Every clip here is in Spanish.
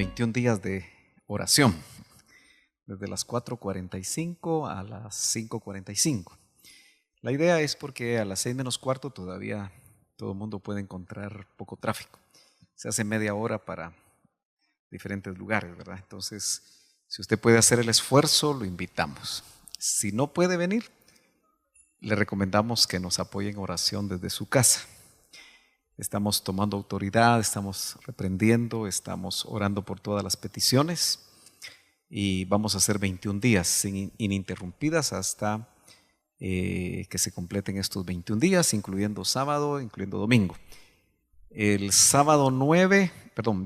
21 días de oración, desde las 4:45 a las 5:45. La idea es porque a las 6 menos cuarto todavía todo el mundo puede encontrar poco tráfico. Se hace media hora para diferentes lugares, ¿verdad? Entonces, si usted puede hacer el esfuerzo, lo invitamos. Si no puede venir, le recomendamos que nos apoye en oración desde su casa. Estamos tomando autoridad, estamos reprendiendo, estamos orando por todas las peticiones y vamos a hacer 21 días ininterrumpidas hasta que se completen estos 21 días, incluyendo sábado, incluyendo domingo. El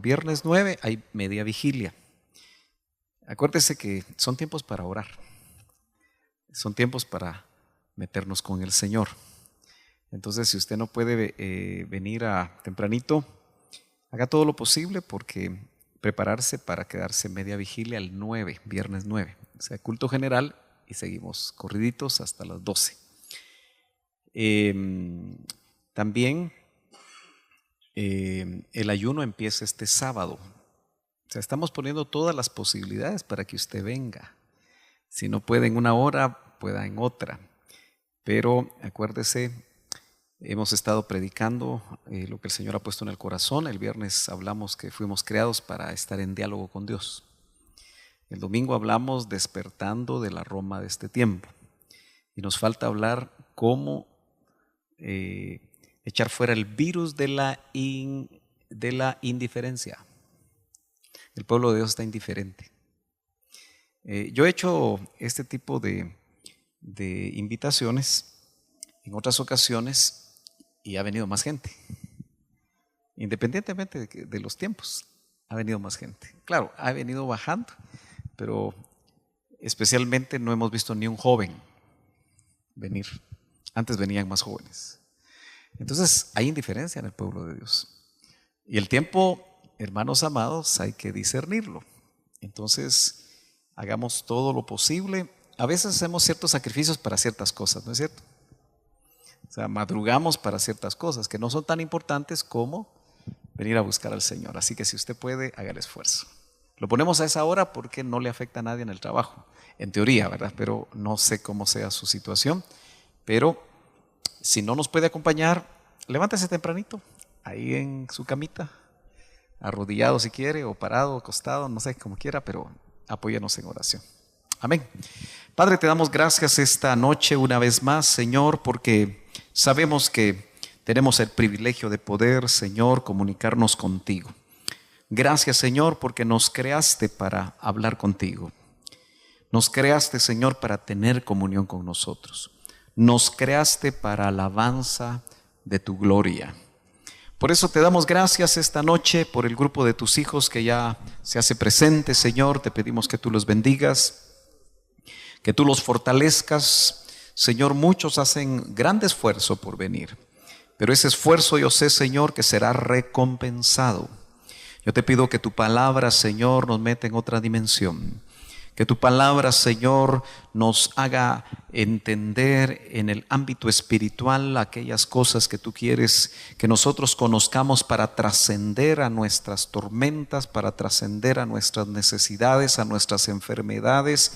viernes 9 hay media vigilia. Acuérdese que son tiempos para orar, son tiempos para meternos con el Señor. Entonces, si usted no puede venir tempranito, haga todo lo posible porque prepararse para quedarse media vigilia el 9, viernes 9, o sea, culto general y seguimos corriditos hasta las 12. También el ayuno empieza este sábado. O sea, estamos poniendo todas las posibilidades para que usted venga. Si no puede en una hora, pueda en otra. Pero acuérdese, hemos estado predicando lo que el Señor ha puesto en el corazón. El viernes hablamos que fuimos creados para estar en diálogo con Dios. El domingo hablamos despertando de la Roma de este tiempo. Y nos falta hablar cómo echar fuera el virus de la indiferencia. El pueblo de Dios está indiferente. Yo he hecho este tipo de invitaciones en otras ocasiones y ha venido más gente. Independientemente de los tiempos, ha venido más gente. Claro, ha venido bajando, pero especialmente no hemos visto ni un joven venir. Antes venían más jóvenes. Entonces hay indiferencia en el pueblo de Dios. Y el tiempo, hermanos amados, hay que discernirlo. Entonces hagamos todo lo posible. A veces hacemos ciertos sacrificios para ciertas cosas, ¿no es cierto? O sea, madrugamos para ciertas cosas que no son tan importantes como venir a buscar al Señor. Así que si usted puede, haga el esfuerzo. Lo ponemos a esa hora porque no le afecta a nadie en el trabajo, en teoría, ¿verdad? Pero no sé cómo sea su situación. Pero si no nos puede acompañar, levántese tempranito, ahí en su camita, arrodillado si quiere, o parado, o acostado, no sé, como quiera, pero apóyanos en oración. Amén. Padre, te damos gracias esta noche una vez más, Señor, porque sabemos que tenemos el privilegio de poder, Señor, comunicarnos contigo. Gracias, Señor, porque nos creaste para hablar contigo. Nos creaste, Señor, para tener comunión con nosotros. Nos creaste para alabanza de tu gloria. Por eso te damos gracias esta noche por el grupo de tus hijos que ya se hace presente, Señor. Te pedimos que tú los bendigas, que tú los fortalezcas. Señor, muchos hacen gran esfuerzo por venir, pero ese esfuerzo yo sé, Señor, que será recompensado. Yo te pido que tu palabra, Señor, nos meta en otra dimensión. Que tu palabra, Señor, nos haga entender en el ámbito espiritual aquellas cosas que tú quieres que nosotros conozcamos para trascender a nuestras tormentas, para trascender a nuestras necesidades, a nuestras enfermedades.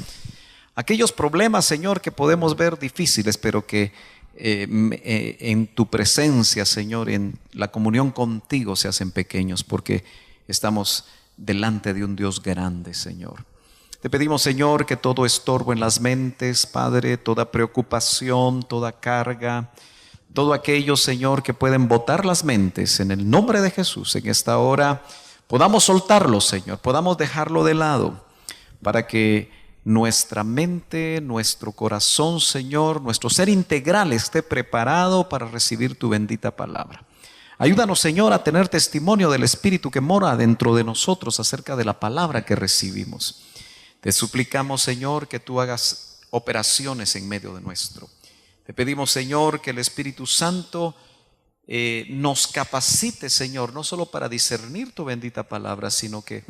Aquellos problemas, Señor, que podemos ver difíciles, pero que en tu presencia, Señor, en la comunión contigo se hacen pequeños, porque estamos delante de un Dios grande, Señor. Te pedimos, Señor, que todo estorbo en las mentes, Padre, toda preocupación, toda carga, todo aquello, Señor, que pueden botar las mentes, en el nombre de Jesús, en esta hora, podamos soltarlo, Señor, podamos dejarlo de lado, para que nuestra mente, nuestro corazón, Señor, nuestro ser integral esté preparado para recibir tu bendita palabra. Ayúdanos, Señor, a tener testimonio del Espíritu que mora dentro de nosotros acerca de la palabra que recibimos. Te suplicamos, Señor, que tú hagas operaciones en medio de nuestro. Te pedimos, Señor, que el Espíritu Santo nos capacite, Señor, no solo para discernir tu bendita palabra, sino que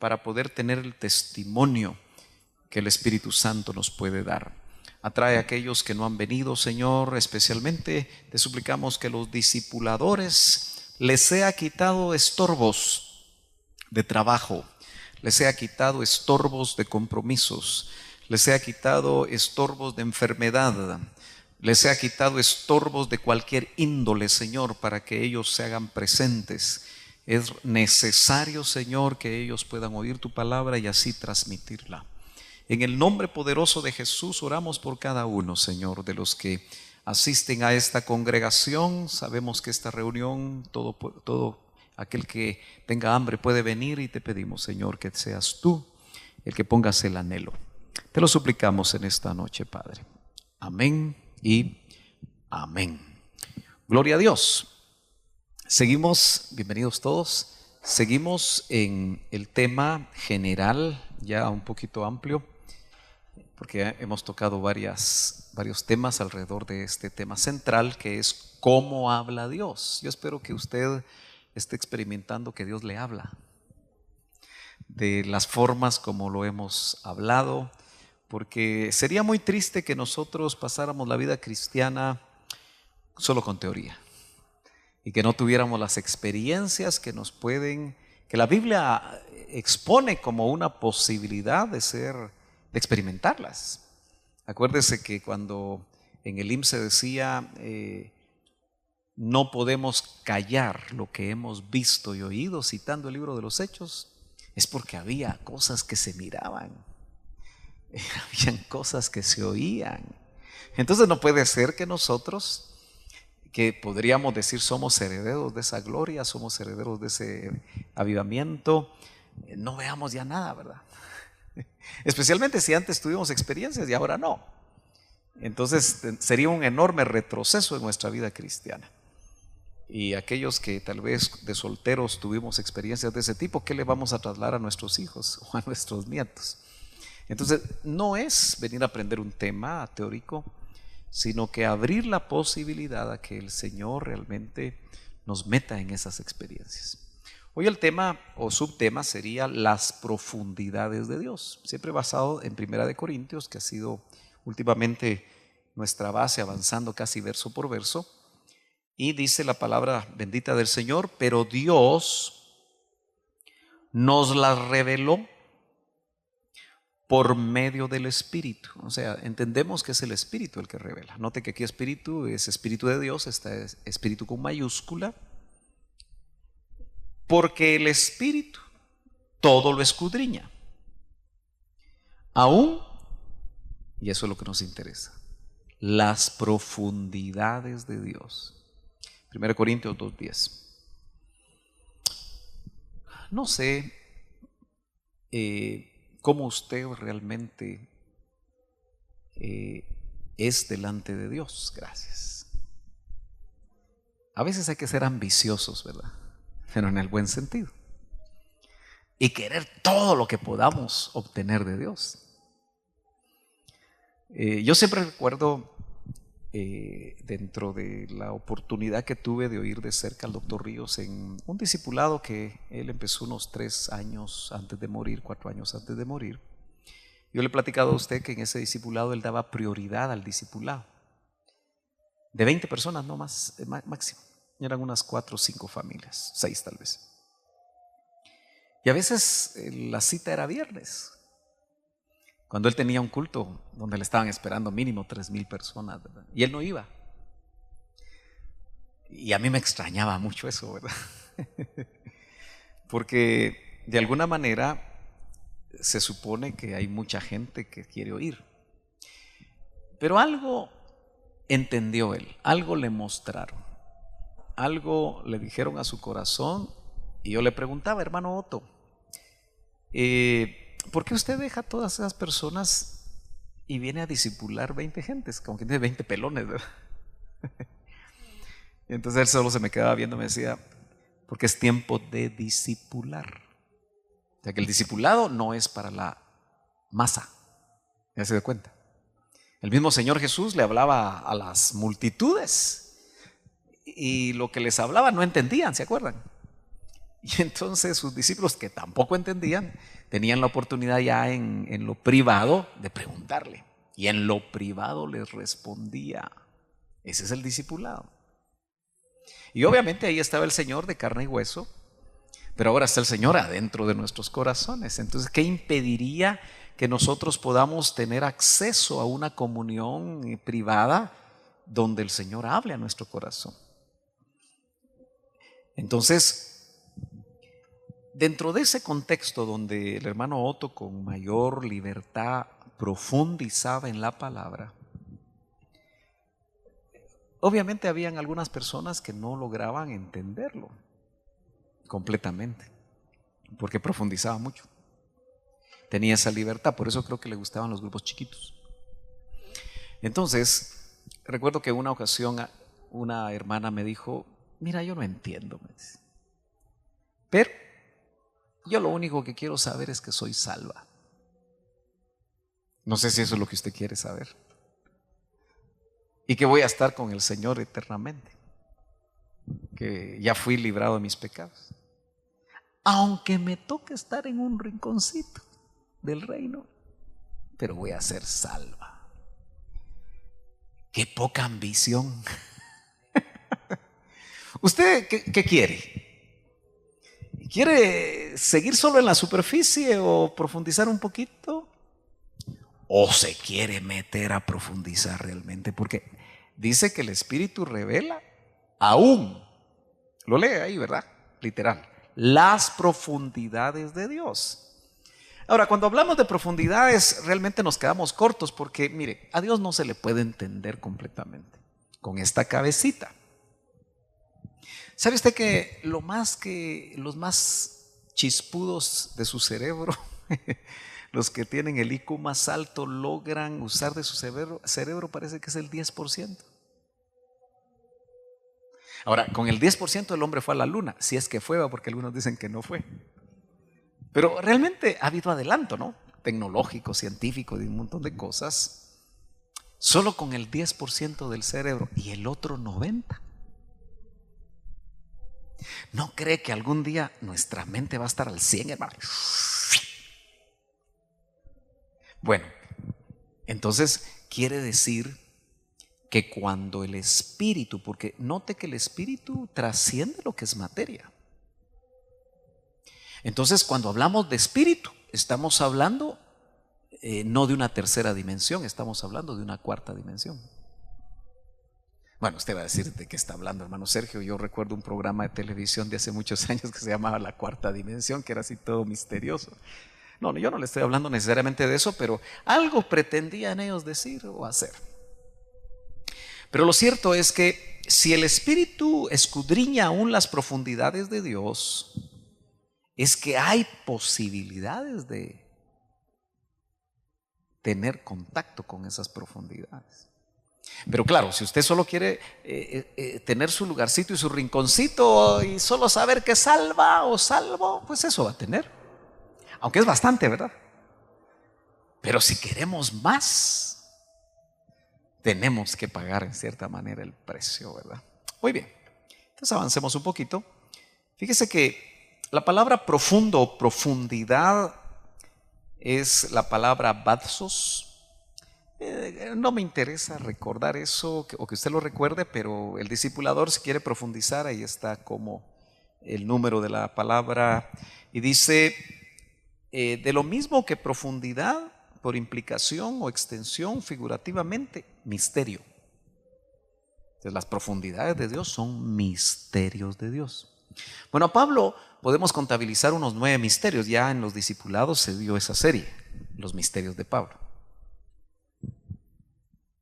para poder tener el testimonio que el Espíritu Santo nos puede dar. Atrae a aquellos que no han venido, Señor, especialmente te suplicamos que los discipuladores les sea quitado estorbos de trabajo, les sea quitado estorbos de compromisos, les sea quitado estorbos de enfermedad, les sea quitado estorbos de cualquier índole, Señor, para que ellos se hagan presentes. Es necesario, Señor, que ellos puedan oír tu palabra y así transmitirla. En el nombre poderoso de Jesús oramos por cada uno, Señor, de los que asisten a esta congregación. Sabemos que esta reunión, todo aquel que tenga hambre puede venir, y te pedimos, Señor, que seas tú el que pongas el anhelo. Te lo suplicamos en esta noche, Padre. Amén y amén. Gloria a Dios. Seguimos, bienvenidos todos. Seguimos en el tema general, ya un poquito amplio, porque hemos tocado varios temas alrededor de este tema central, que es cómo habla Dios. Yo espero que usted esté experimentando que Dios le habla, de las formas como lo hemos hablado, porque sería muy triste que nosotros pasáramos la vida cristiana solo con teoría y que no tuviéramos las experiencias que la Biblia expone como una posibilidad de experimentarlas. Acuérdese que cuando en el IMSS se decía no podemos callar lo que hemos visto y oído, citando el libro de los Hechos, es porque había cosas que se miraban, habían cosas que se oían. Entonces no puede ser que nosotros, que podríamos decir somos herederos de esa gloria, somos herederos de ese avivamiento, no veamos ya nada, ¿verdad? Especialmente si antes tuvimos experiencias y ahora no. Entonces sería un enorme retroceso en nuestra vida cristiana. Y aquellos que tal vez de solteros tuvimos experiencias de ese tipo, ¿qué le vamos a trasladar a nuestros hijos o a nuestros nietos? Entonces no es venir a aprender un tema teórico, sino que abrir la posibilidad a que el Señor realmente nos meta en esas experiencias. Hoy el tema o subtema sería las profundidades de Dios, siempre basado en 1 Corintios, que ha sido últimamente nuestra base, avanzando casi verso por verso. Y dice la palabra bendita del Señor: pero Dios nos las reveló por medio del Espíritu. O sea, entendemos que es el Espíritu el que revela. Note que aquí Espíritu es Espíritu de Dios, está Espíritu con mayúscula, porque el Espíritu todo lo escudriña, aún, y eso es lo que nos interesa, las profundidades de Dios. 1 Corintios 2:10. No sé cómo usted realmente es delante de Dios. Gracias. A veces hay que ser ambiciosos, ¿verdad? Pero en el buen sentido. Y querer todo lo que podamos obtener de Dios. Yo siempre recuerdo, dentro de la oportunidad que tuve de oír de cerca al doctor Ríos en un discipulado que él empezó unos 3 años antes de morir, 4 años antes de morir. Yo le he platicado a usted que en ese discipulado él daba prioridad al discipulado. De 20 personas, no más, máximo. Eran unas 4 o 5 familias, 6 tal vez. Y a veces la cita era viernes, cuando él tenía un culto donde le estaban esperando mínimo 3,000 personas, ¿verdad? Y él no iba. Y a mí me extrañaba mucho eso, ¿verdad? Porque de alguna manera se supone que hay mucha gente que quiere oír. Pero algo entendió él, algo le mostraron, algo le dijeron a su corazón. Y yo le preguntaba: hermano Otto, ¿por qué usted deja a todas esas personas y viene a discipular 20 gentes? Como que tiene 20 pelones, ¿verdad? Y entonces él solo se me quedaba viendo y me decía: porque es tiempo de discipular. O sea que el discipulado no es para la masa. ¿Ya se dio cuenta? El mismo Señor Jesús le hablaba a las multitudes y lo que les hablaba no entendían, ¿se acuerdan? Y entonces sus discípulos, que tampoco entendían, tenían la oportunidad ya en lo privado de preguntarle. Y en lo privado les respondía. Ese es el discipulado. Y obviamente ahí estaba el Señor de carne y hueso, Pero ahora está el Señor adentro de nuestros corazones. Entonces, ¿qué impediría que nosotros podamos tener acceso a una comunión privada donde el Señor hable a nuestro corazón? Entonces, dentro de ese contexto donde el hermano Otto con mayor libertad profundizaba en la palabra, obviamente habían algunas personas que no lograban entenderlo completamente, porque profundizaba mucho. Tenía esa libertad, por eso creo que le gustaban los grupos chiquitos. Entonces, recuerdo que una ocasión una hermana me dijo, mira, yo no entiendo, me dice, pero yo lo único que quiero saber es que soy salva. No sé si eso es lo que usted quiere saber. Y que voy a estar con el Señor eternamente, que ya fui librado de mis pecados, aunque me toque estar en un rinconcito del reino, pero voy a ser salva. Qué poca ambición. ¿Usted qué quiere? ¿Quiere seguir solo en la superficie o profundizar un poquito? ¿O se quiere meter a profundizar realmente? Porque dice que el Espíritu revela aún, lo lee ahí, ¿verdad? Literal, las profundidades de Dios. Ahora, cuando hablamos de profundidades, realmente nos quedamos cortos porque, mire, a Dios no se le puede entender completamente con esta cabecita. ¿Sabe usted que los más chispudos de su cerebro, los que tienen el IQ más alto, logran usar de su cerebro parece que es el 10%? Ahora, con el 10% el hombre fue a la luna, si es que fue, porque algunos dicen que no fue. Pero realmente ha habido adelanto, ¿no? Tecnológico, científico, de un montón de cosas, solo con el 10% del cerebro y el otro 90%. ¿No cree que algún día nuestra mente va a estar al 100, hermano? Bueno, entonces quiere decir que cuando el espíritu, porque note que el espíritu trasciende lo que es materia. Entonces, cuando hablamos de espíritu, estamos hablando no de una tercera dimensión, estamos hablando de una cuarta dimensión. Bueno, usted va a decir de qué está hablando, hermano Sergio. Yo recuerdo un programa de televisión de hace muchos años que se llamaba La Cuarta Dimensión, que era así todo misterioso. No, yo no le estoy hablando necesariamente de eso, pero algo pretendían ellos decir o hacer. Pero lo cierto es que si el Espíritu escudriña aún las profundidades de Dios, es que hay posibilidades de tener contacto con esas profundidades. Pero claro, si usted solo quiere tener su lugarcito y su rinconcito y solo saber que salva o salvo, pues eso va a tener. Aunque es bastante, ¿verdad? Pero si queremos más, tenemos que pagar en cierta manera el precio, ¿verdad? Muy bien, entonces avancemos un poquito. Fíjese que la palabra profundo o profundidad es la palabra bathos. No me interesa recordar eso o que usted lo recuerde, pero el discipulador, si quiere profundizar, ahí está como el número de la palabra y dice de lo mismo que profundidad por implicación o extensión figurativamente, misterio. Entonces las profundidades de Dios son misterios de Dios. Bueno, a Pablo podemos contabilizar unos 9 misterios. Ya en los discipulados se dio esa serie, los misterios de Pablo,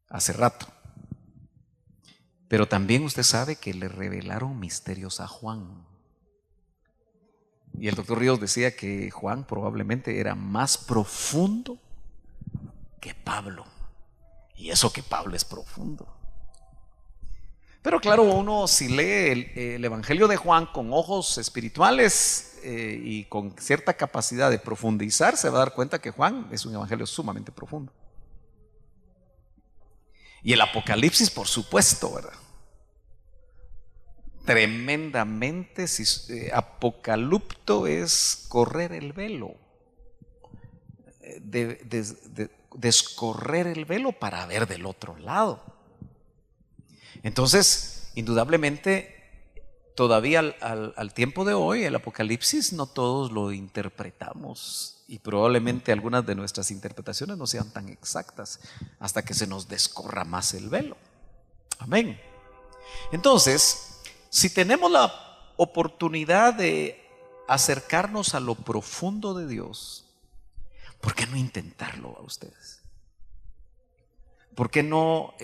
hace rato. Pero también usted sabe que le revelaron misterios a Juan. Y el doctor Ríos decía que Juan probablemente era más profundo que Pablo. Y eso que Pablo es profundo. Pero claro, uno si lee el Evangelio de Juan con ojos espirituales y con cierta capacidad de profundizar, se va a dar cuenta que Juan es un evangelio sumamente profundo. Y el Apocalipsis, por supuesto, ¿verdad? Tremendamente, apocalupto es correr el velo, descorrer el velo para ver del otro lado. Entonces, indudablemente, todavía al tiempo de hoy, el Apocalipsis no todos lo interpretamos y probablemente algunas de nuestras interpretaciones no sean tan exactas hasta que se nos descorra más el velo. Amén. Entonces, si tenemos la oportunidad de acercarnos a lo profundo de Dios, ¿por qué no intentarlo a ustedes? ¿Por qué no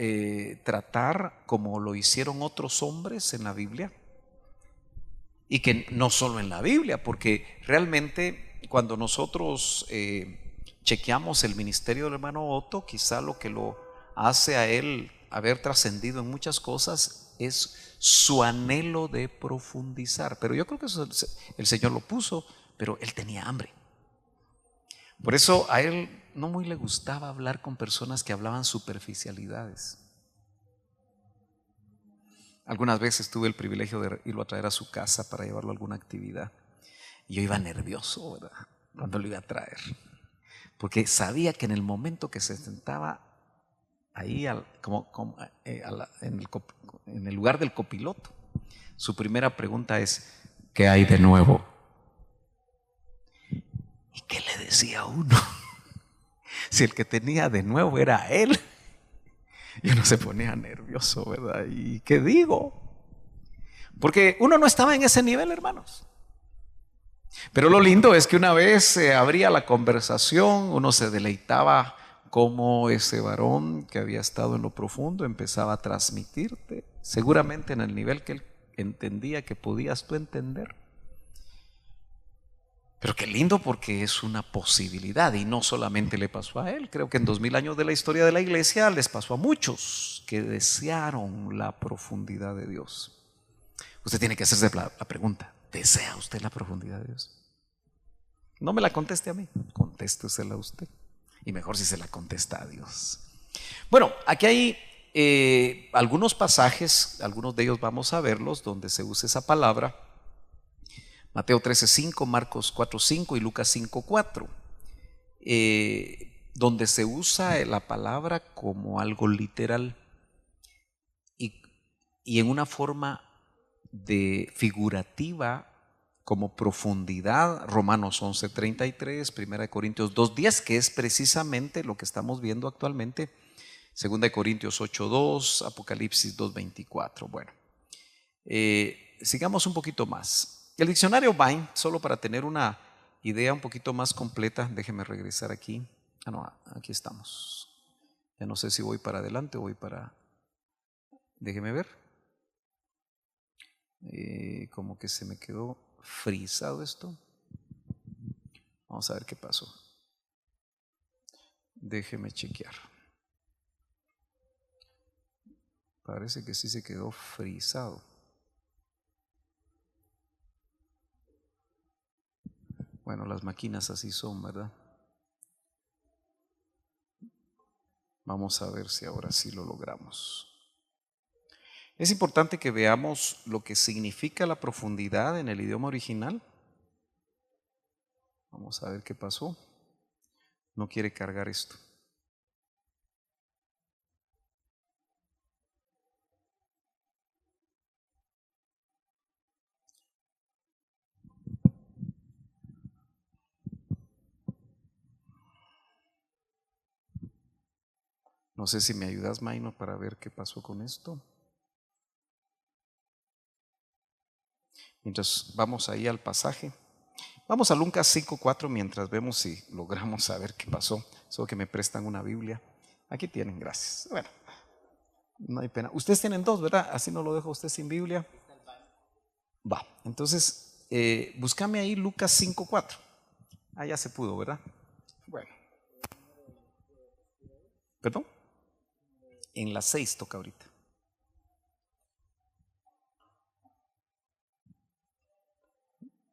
tratar como lo hicieron otros hombres en la Biblia? Y que no solo en la Biblia, porque realmente cuando nosotros chequeamos el ministerio del hermano Otto, quizá lo que lo hace a él haber trascendido en muchas cosas es su anhelo de profundizar. Pero yo creo que eso el Señor lo puso, pero él tenía hambre. Por eso a él no muy le gustaba hablar con personas que hablaban superficialidades. Algunas veces tuve el privilegio de irlo a traer a su casa para llevarlo a alguna actividad. Y yo iba nervioso, ¿verdad?, cuando lo iba a traer. Porque sabía que en el momento que se sentaba ahí en el lugar del copiloto, su primera pregunta es: ¿qué hay de nuevo? ¿Y qué le decía uno? Si el que tenía de nuevo era él. Y uno se ponía nervioso, ¿verdad? ¿Y qué digo? Porque uno no estaba en ese nivel, hermanos. Pero lo lindo es que una vez se abría la conversación, uno se deleitaba cómo ese varón que había estado en lo profundo empezaba a transmitirte, seguramente en el nivel que él entendía que podías tú entender. Pero qué lindo, porque es una posibilidad y no solamente le pasó a él. Creo que en 2000 años de la historia de la iglesia les pasó a muchos que desearon la profundidad de Dios. Usted tiene que hacerse la pregunta: ¿desea usted la profundidad de Dios? No me la conteste a mí, contéstesela a usted. Y mejor si se la contesta a Dios. Bueno, aquí hay algunos pasajes, algunos de ellos vamos a verlos, donde se usa esa palabra. Mateo 13:5, Marcos 4:5 y Lucas 5:4, donde se usa la palabra como algo literal y en una forma de figurativa como profundidad. Romanos 11:33, 1 Corintios 2:10, que es precisamente lo que estamos viendo actualmente, 2 Corintios 8:2, Apocalipsis 2:24. Bueno, sigamos un poquito más. El diccionario Vine, solo para tener una idea un poquito más completa, déjeme regresar aquí. No, aquí estamos. Ya no sé si voy para adelante o voy para... Déjeme ver. Como que se me quedó frisado esto. Vamos a ver qué pasó. Déjeme chequear. Parece que sí se quedó frisado. Bueno, las máquinas así son, ¿verdad? Vamos a ver si ahora sí lo logramos. Es importante que veamos lo que significa la profundidad en el idioma original. Vamos a ver qué pasó. No quiere cargar esto. No sé si me ayudas, Maino, para ver qué pasó con esto. Mientras vamos ahí al pasaje. Vamos a Lucas 5:4 mientras vemos si logramos saber qué pasó. Solo que me prestan una Biblia. Aquí tienen, gracias. Bueno, no hay pena. Ustedes tienen dos, ¿verdad? Así no lo dejo a usted sin Biblia. Va, entonces búscame ahí Lucas 5:4. Ah, ya se pudo, ¿verdad? Bueno. ¿Perdón? En la 6 toca ahorita.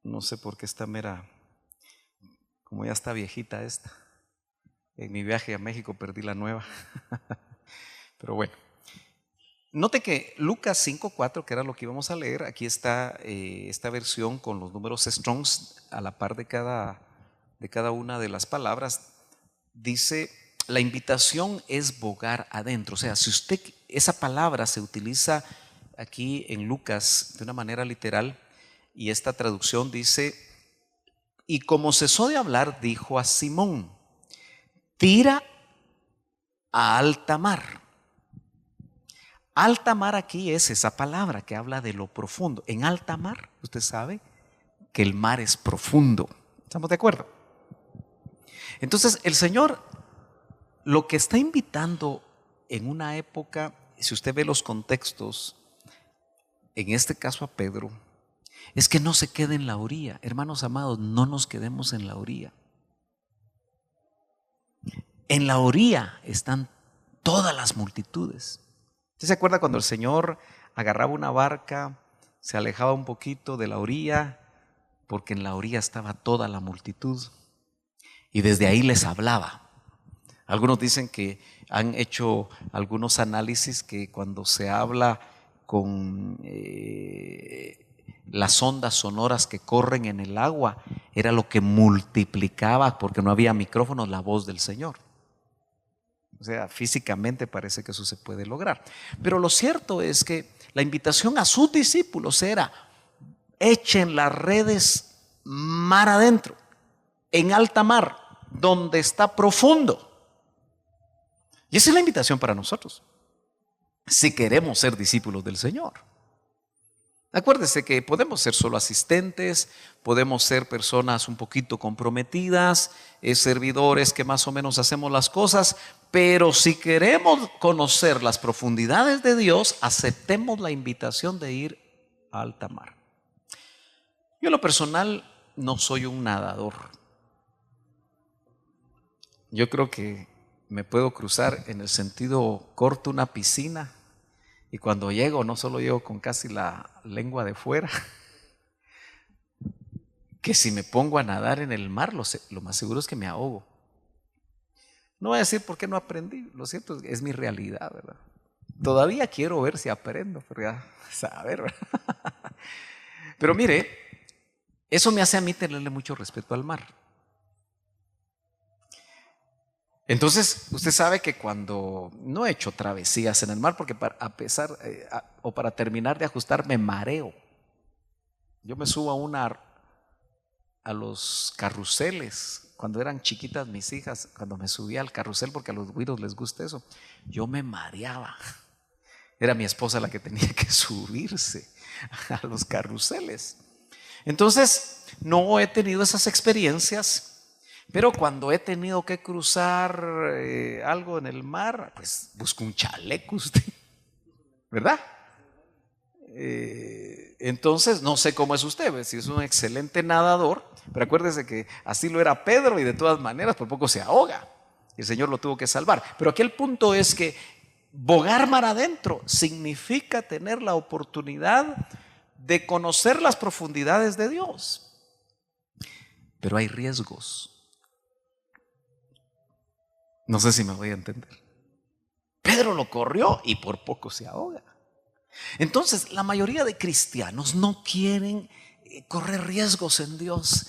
No sé por qué esta mera, como ya está viejita esta. En mi viaje a México perdí la nueva. Pero bueno. Note que Lucas 5:4, que era lo que íbamos a leer, aquí está esta versión con los números Strongs a la par de cada una de las palabras. Dice: la invitación es bogar adentro. O sea, si usted, esa palabra se utiliza aquí en Lucas de una manera literal, y esta traducción dice: y como cesó de hablar, dijo a Simón: tira a alta mar. Alta mar aquí es esa palabra que habla de lo profundo. En alta mar, usted sabe que el mar es profundo. ¿Estamos de acuerdo? Entonces, el Señor lo que está invitando en una época, si usted ve los contextos, en este caso a Pedro, es que no se quede en la orilla. Hermanos amados, no nos quedemos en la orilla. En la orilla están todas las multitudes. ¿Usted se acuerda cuando el Señor agarraba una barca, se alejaba un poquito de la orilla, porque en la orilla estaba toda la multitud, y desde ahí les hablaba? Algunos dicen que han hecho algunos análisis que cuando se habla con las ondas sonoras que corren en el agua, era lo que multiplicaba, porque no había micrófonos, la voz del Señor. O sea, físicamente parece que eso se puede lograr. Pero lo cierto es que la invitación a sus discípulos era: echen las redes mar adentro, en alta mar, donde está profundo. Y esa es la invitación para nosotros, si queremos ser discípulos del Señor. Acuérdese que podemos ser solo asistentes, podemos ser personas un poquito comprometidas, servidores que más o menos hacemos las cosas, pero si queremos conocer las profundidades de Dios, aceptemos la invitación de ir a alta mar. Yo en lo personal no soy un nadador. Yo creo que me puedo cruzar en el sentido corto una piscina, y cuando llego, no solo llego con casi la lengua de fuera, que si me pongo a nadar en el mar, lo más seguro es que me ahogo. No voy a decir por qué no aprendí, lo cierto es mi realidad, ¿verdad? Todavía quiero ver si aprendo, pero ya saber, ¿verdad? Pero mire, eso me hace a mí tenerle mucho respeto al mar. Entonces, usted sabe que cuando no he hecho travesías en el mar, porque para terminar de ajustar me mareo. Yo me subo a los carruseles. Cuando eran chiquitas mis hijas, cuando me subía al carrusel, porque a los güiros les gusta eso, yo me mareaba. Era mi esposa la que tenía que subirse a los carruseles. Entonces, no he tenido esas experiencias. Pero cuando he tenido que cruzar algo en el mar, pues busco un chaleco usted, ¿verdad? Entonces, no sé cómo es usted, si es un excelente nadador, pero acuérdese que así lo era Pedro y de todas maneras por poco se ahoga. El Señor lo tuvo que salvar. Pero aquí el punto es que bogar mar adentro significa tener la oportunidad de conocer las profundidades de Dios. Pero hay riesgos. No sé si me voy a entender. Pedro lo corrió y por poco se ahoga. Entonces, la mayoría de cristianos no quieren correr riesgos en Dios.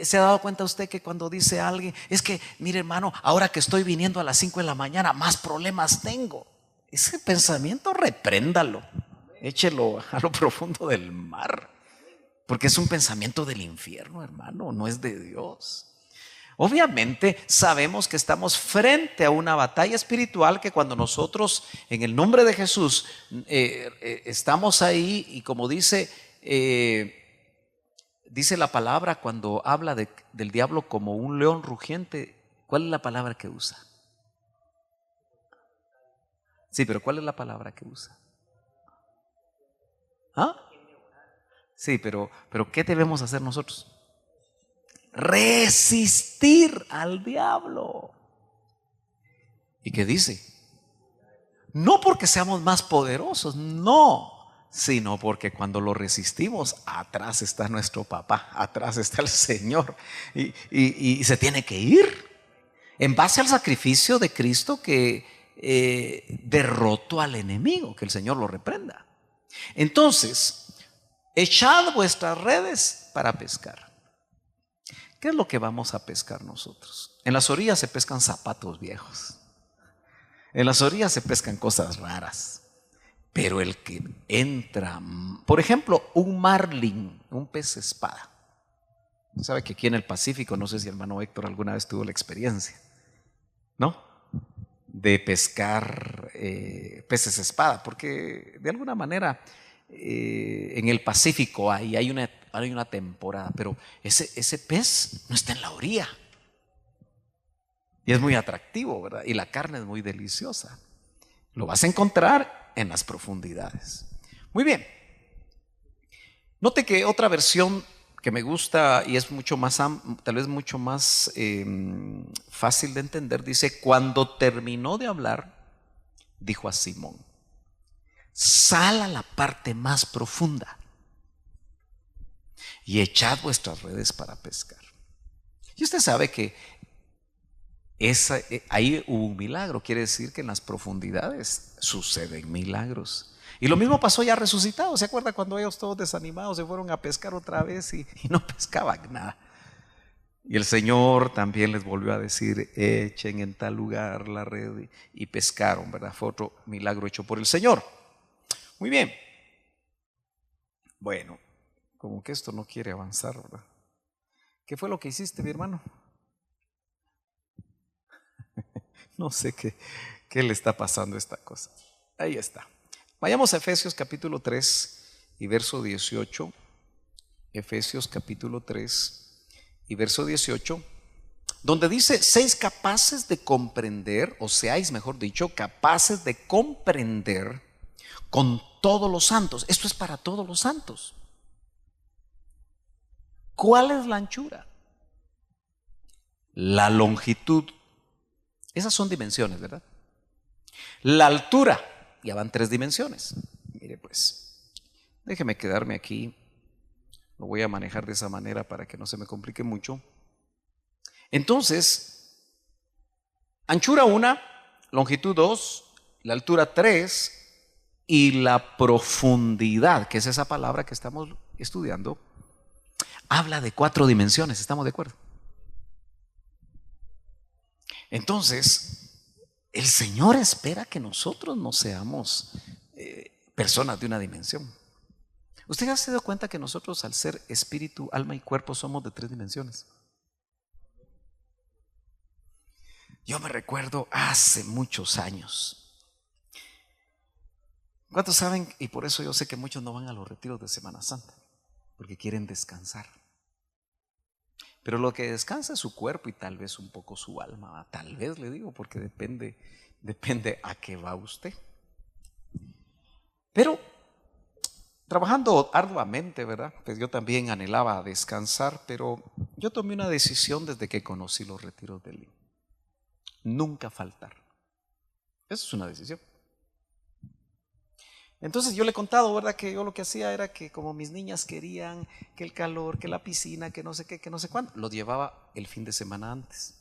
¿Se ha dado cuenta usted que cuando dice a alguien: es que, mire hermano, ahora que estoy viniendo a las 5 de la mañana, más problemas tengo? Ese pensamiento repréndalo, échelo a lo profundo del mar, porque es un pensamiento del infierno, hermano, no es de Dios. Obviamente sabemos que estamos frente a una batalla espiritual, que cuando nosotros en el nombre de Jesús estamos ahí, y como dice la palabra cuando habla del diablo como un león rugiente, ¿cuál es la palabra que usa? Sí, pero ¿cuál es la palabra que usa? ¿Ah? Sí, pero ¿qué debemos hacer nosotros? Resistir al diablo. ¿Y qué dice? No porque seamos más poderosos, no, sino porque cuando lo resistimos, atrás está nuestro papá, atrás está el Señor, y se tiene que ir en base al sacrificio de Cristo, que derrotó al enemigo. Que el Señor lo reprenda. Entonces, echad vuestras redes para pescar. ¿Qué es lo que vamos a pescar nosotros? En las orillas se pescan zapatos viejos. En las orillas se pescan cosas raras. Pero el que entra, por ejemplo, un marlin, un pez espada. Sabe que aquí en el Pacífico, no sé si el hermano Héctor alguna vez tuvo la experiencia, ¿no? De pescar peces espada, porque de alguna manera en el Pacífico hay una temporada, pero ese pez no está en la orilla. Y es muy atractivo, ¿verdad? Y la carne es muy deliciosa. Lo vas a encontrar en las profundidades. Muy bien. Note que otra versión que me gusta y es mucho más, tal vez mucho más fácil de entender, dice: cuando terminó de hablar, dijo a Simón: sal a la parte más profunda y echad vuestras redes para pescar. Y usted sabe que ahí hubo un milagro, quiere decir que en las profundidades suceden milagros. Y lo mismo pasó ya resucitado. ¿Se acuerda cuando ellos todos desanimados se fueron a pescar otra vez y no pescaban nada? Y el Señor también les volvió a decir: echen en tal lugar la red, y pescaron, ¿verdad? Fue otro milagro hecho por el Señor. Muy bien. Bueno, como que esto no quiere avanzar, ¿verdad? ¿Qué fue lo que hiciste, mi hermano? No sé qué le está pasando a esta cosa. Ahí está. Vayamos a Efesios capítulo 3 y verso 18. Efesios capítulo 3 y verso 18, donde dice: seáis capaces de comprender, o seáis, mejor dicho, capaces de comprender con todos los santos. Esto es para todos los santos. ¿Cuál es la anchura? La longitud. Esas son dimensiones, ¿verdad? La altura. Ya van 3 dimensiones. Mire pues, déjeme quedarme aquí. Lo voy a manejar de esa manera para que no se me complique mucho. Entonces, anchura 1, longitud 2, la altura 3 y la profundidad, que es esa palabra que estamos estudiando, habla de 4 dimensiones. ¿Estamos de acuerdo? Entonces, el Señor espera que nosotros no seamos personas de una dimensión. ¿Usted ya se dio cuenta que nosotros, al ser espíritu, alma y cuerpo, somos de 3 dimensiones? Yo me recuerdo hace muchos años. ¿Cuántos saben? Y por eso yo sé que muchos no van a los retiros de Semana Santa, porque quieren descansar. Pero lo que descansa es su cuerpo y tal vez un poco su alma, ¿va? Tal vez, le digo, porque depende a qué va usted. Pero trabajando arduamente, ¿verdad? Pues yo también anhelaba descansar, pero yo tomé una decisión desde que conocí los retiros de Lima: nunca faltar. Eso es una decisión. Entonces yo le he contado, ¿verdad?, que yo lo que hacía era que, como mis niñas querían que el calor, que la piscina, que no sé qué, que no sé cuándo, los llevaba el fin de semana antes,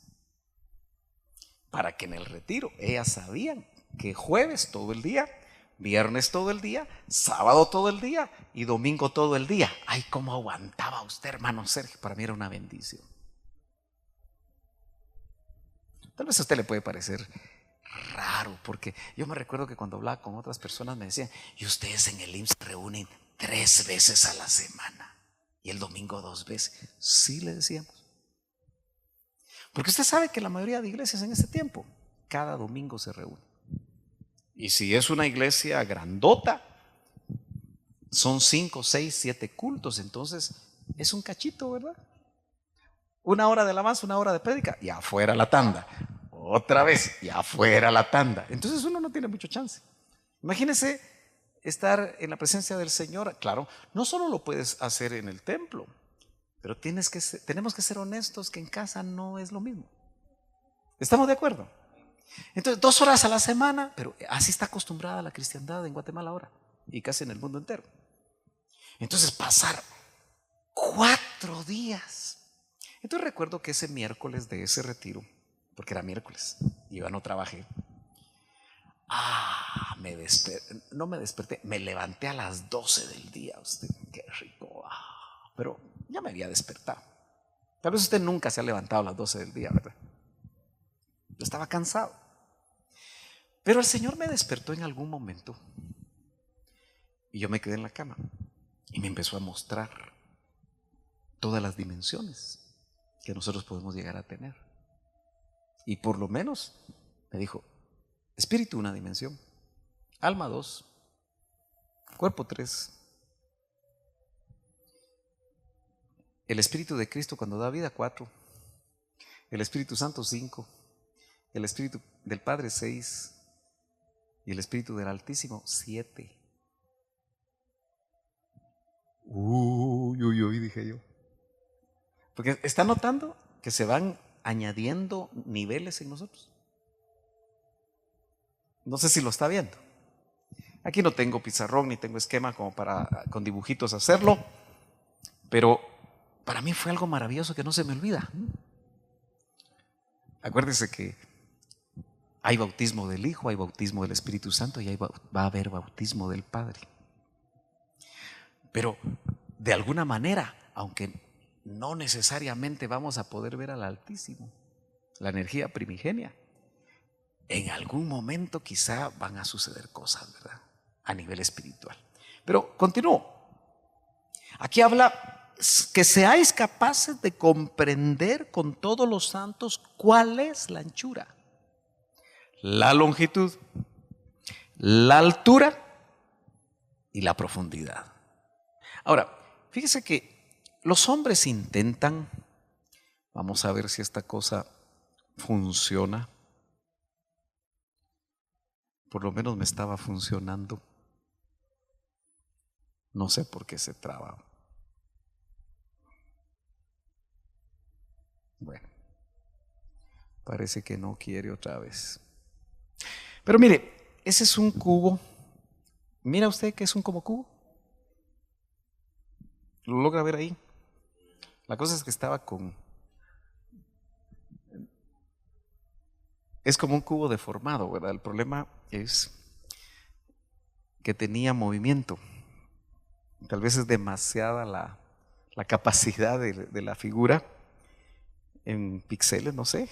para que en el retiro ellas sabían que jueves todo el día, viernes todo el día, sábado todo el día y domingo todo el día. Ay, cómo aguantaba usted, hermano Sergio. Para mí era una bendición. Tal vez a usted le puede parecer raro, porque yo me recuerdo que cuando hablaba con otras personas me decían: y ustedes en el IMSS se reúnen 3 veces a la semana y el domingo 2 veces. Sí, le decíamos, porque usted sabe que la mayoría de iglesias en este tiempo cada domingo se reúnen. Y si es una iglesia grandota, son 5, 6, 7 cultos. Entonces es un cachito, ¿verdad? 1 hora de alabanza, 1 hora de prédica, y afuera la tanda. Otra vez, y afuera la tanda. Entonces uno no tiene mucho chance. Imagínese estar en la presencia del Señor. Claro, no solo lo puedes hacer en el templo, pero tenemos que ser honestos que en casa no es lo mismo. ¿Estamos de acuerdo? Entonces, 2 horas a la semana, pero así está acostumbrada la cristiandad en Guatemala ahora y casi en el mundo entero. Entonces, pasar 4 días. Entonces recuerdo que ese miércoles de ese retiro, porque era miércoles y yo no trabajé, no me desperté, me levanté a las 12 del día. Usted, qué rico. Pero ya me había despertado. Tal vez usted nunca se ha levantado a las 12 del día, ¿verdad? Yo estaba cansado. Pero el Señor me despertó en algún momento Y yo me quedé en la cama y me empezó a mostrar todas las dimensiones que nosotros podemos llegar a tener. Y por lo menos me dijo, espíritu una dimensión, alma 2, cuerpo 3. El Espíritu de Cristo cuando da vida 4, el Espíritu Santo 5, el Espíritu del Padre 6 y el Espíritu del Altísimo 7. Uy, dije yo. Porque está notando que se van añadiendo niveles en nosotros. No sé si lo está viendo. Aquí no tengo pizarrón ni tengo esquema como para con dibujitos hacerlo, pero para mí fue algo maravilloso que no se me olvida. Acuérdese que hay bautismo del Hijo, hay bautismo del Espíritu Santo y va a haber bautismo del Padre. Pero de alguna manera, aunque no necesariamente vamos a poder ver al Altísimo, la energía primigenia, en algún momento quizá van a suceder cosas, ¿verdad? A nivel espiritual. Pero continúo. Aquí habla que seáis capaces de comprender con todos los santos cuál es la anchura, la longitud, la altura y la profundidad. Ahora, fíjese que los hombres intentan, vamos a ver si esta cosa funciona. Por lo menos me estaba funcionando. No sé por qué se traba. Bueno, parece que no quiere otra vez. Pero mire, ese es un cubo. Mira usted que es un como cubo. ¿Lo logra ver ahí? La cosa es que estaba es como un cubo deformado, ¿verdad? El problema es que tenía movimiento. Tal vez es demasiada la capacidad de la figura en píxeles, no sé.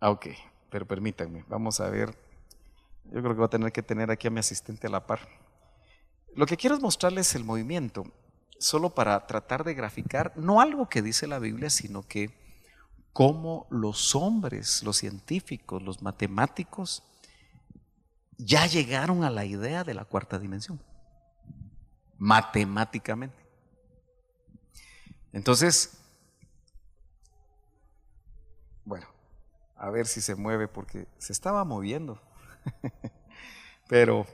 Ok, pero permítanme, vamos a ver. Yo creo que voy a tener que tener aquí a mi asistente a la par. Lo que quiero es mostrarles el movimiento, solo para tratar de graficar, no algo que dice la Biblia, sino que cómo los hombres, los científicos, los matemáticos, ya llegaron a la idea de la cuarta dimensión, matemáticamente. Entonces, bueno, a ver si se mueve, porque se estaba moviendo, pero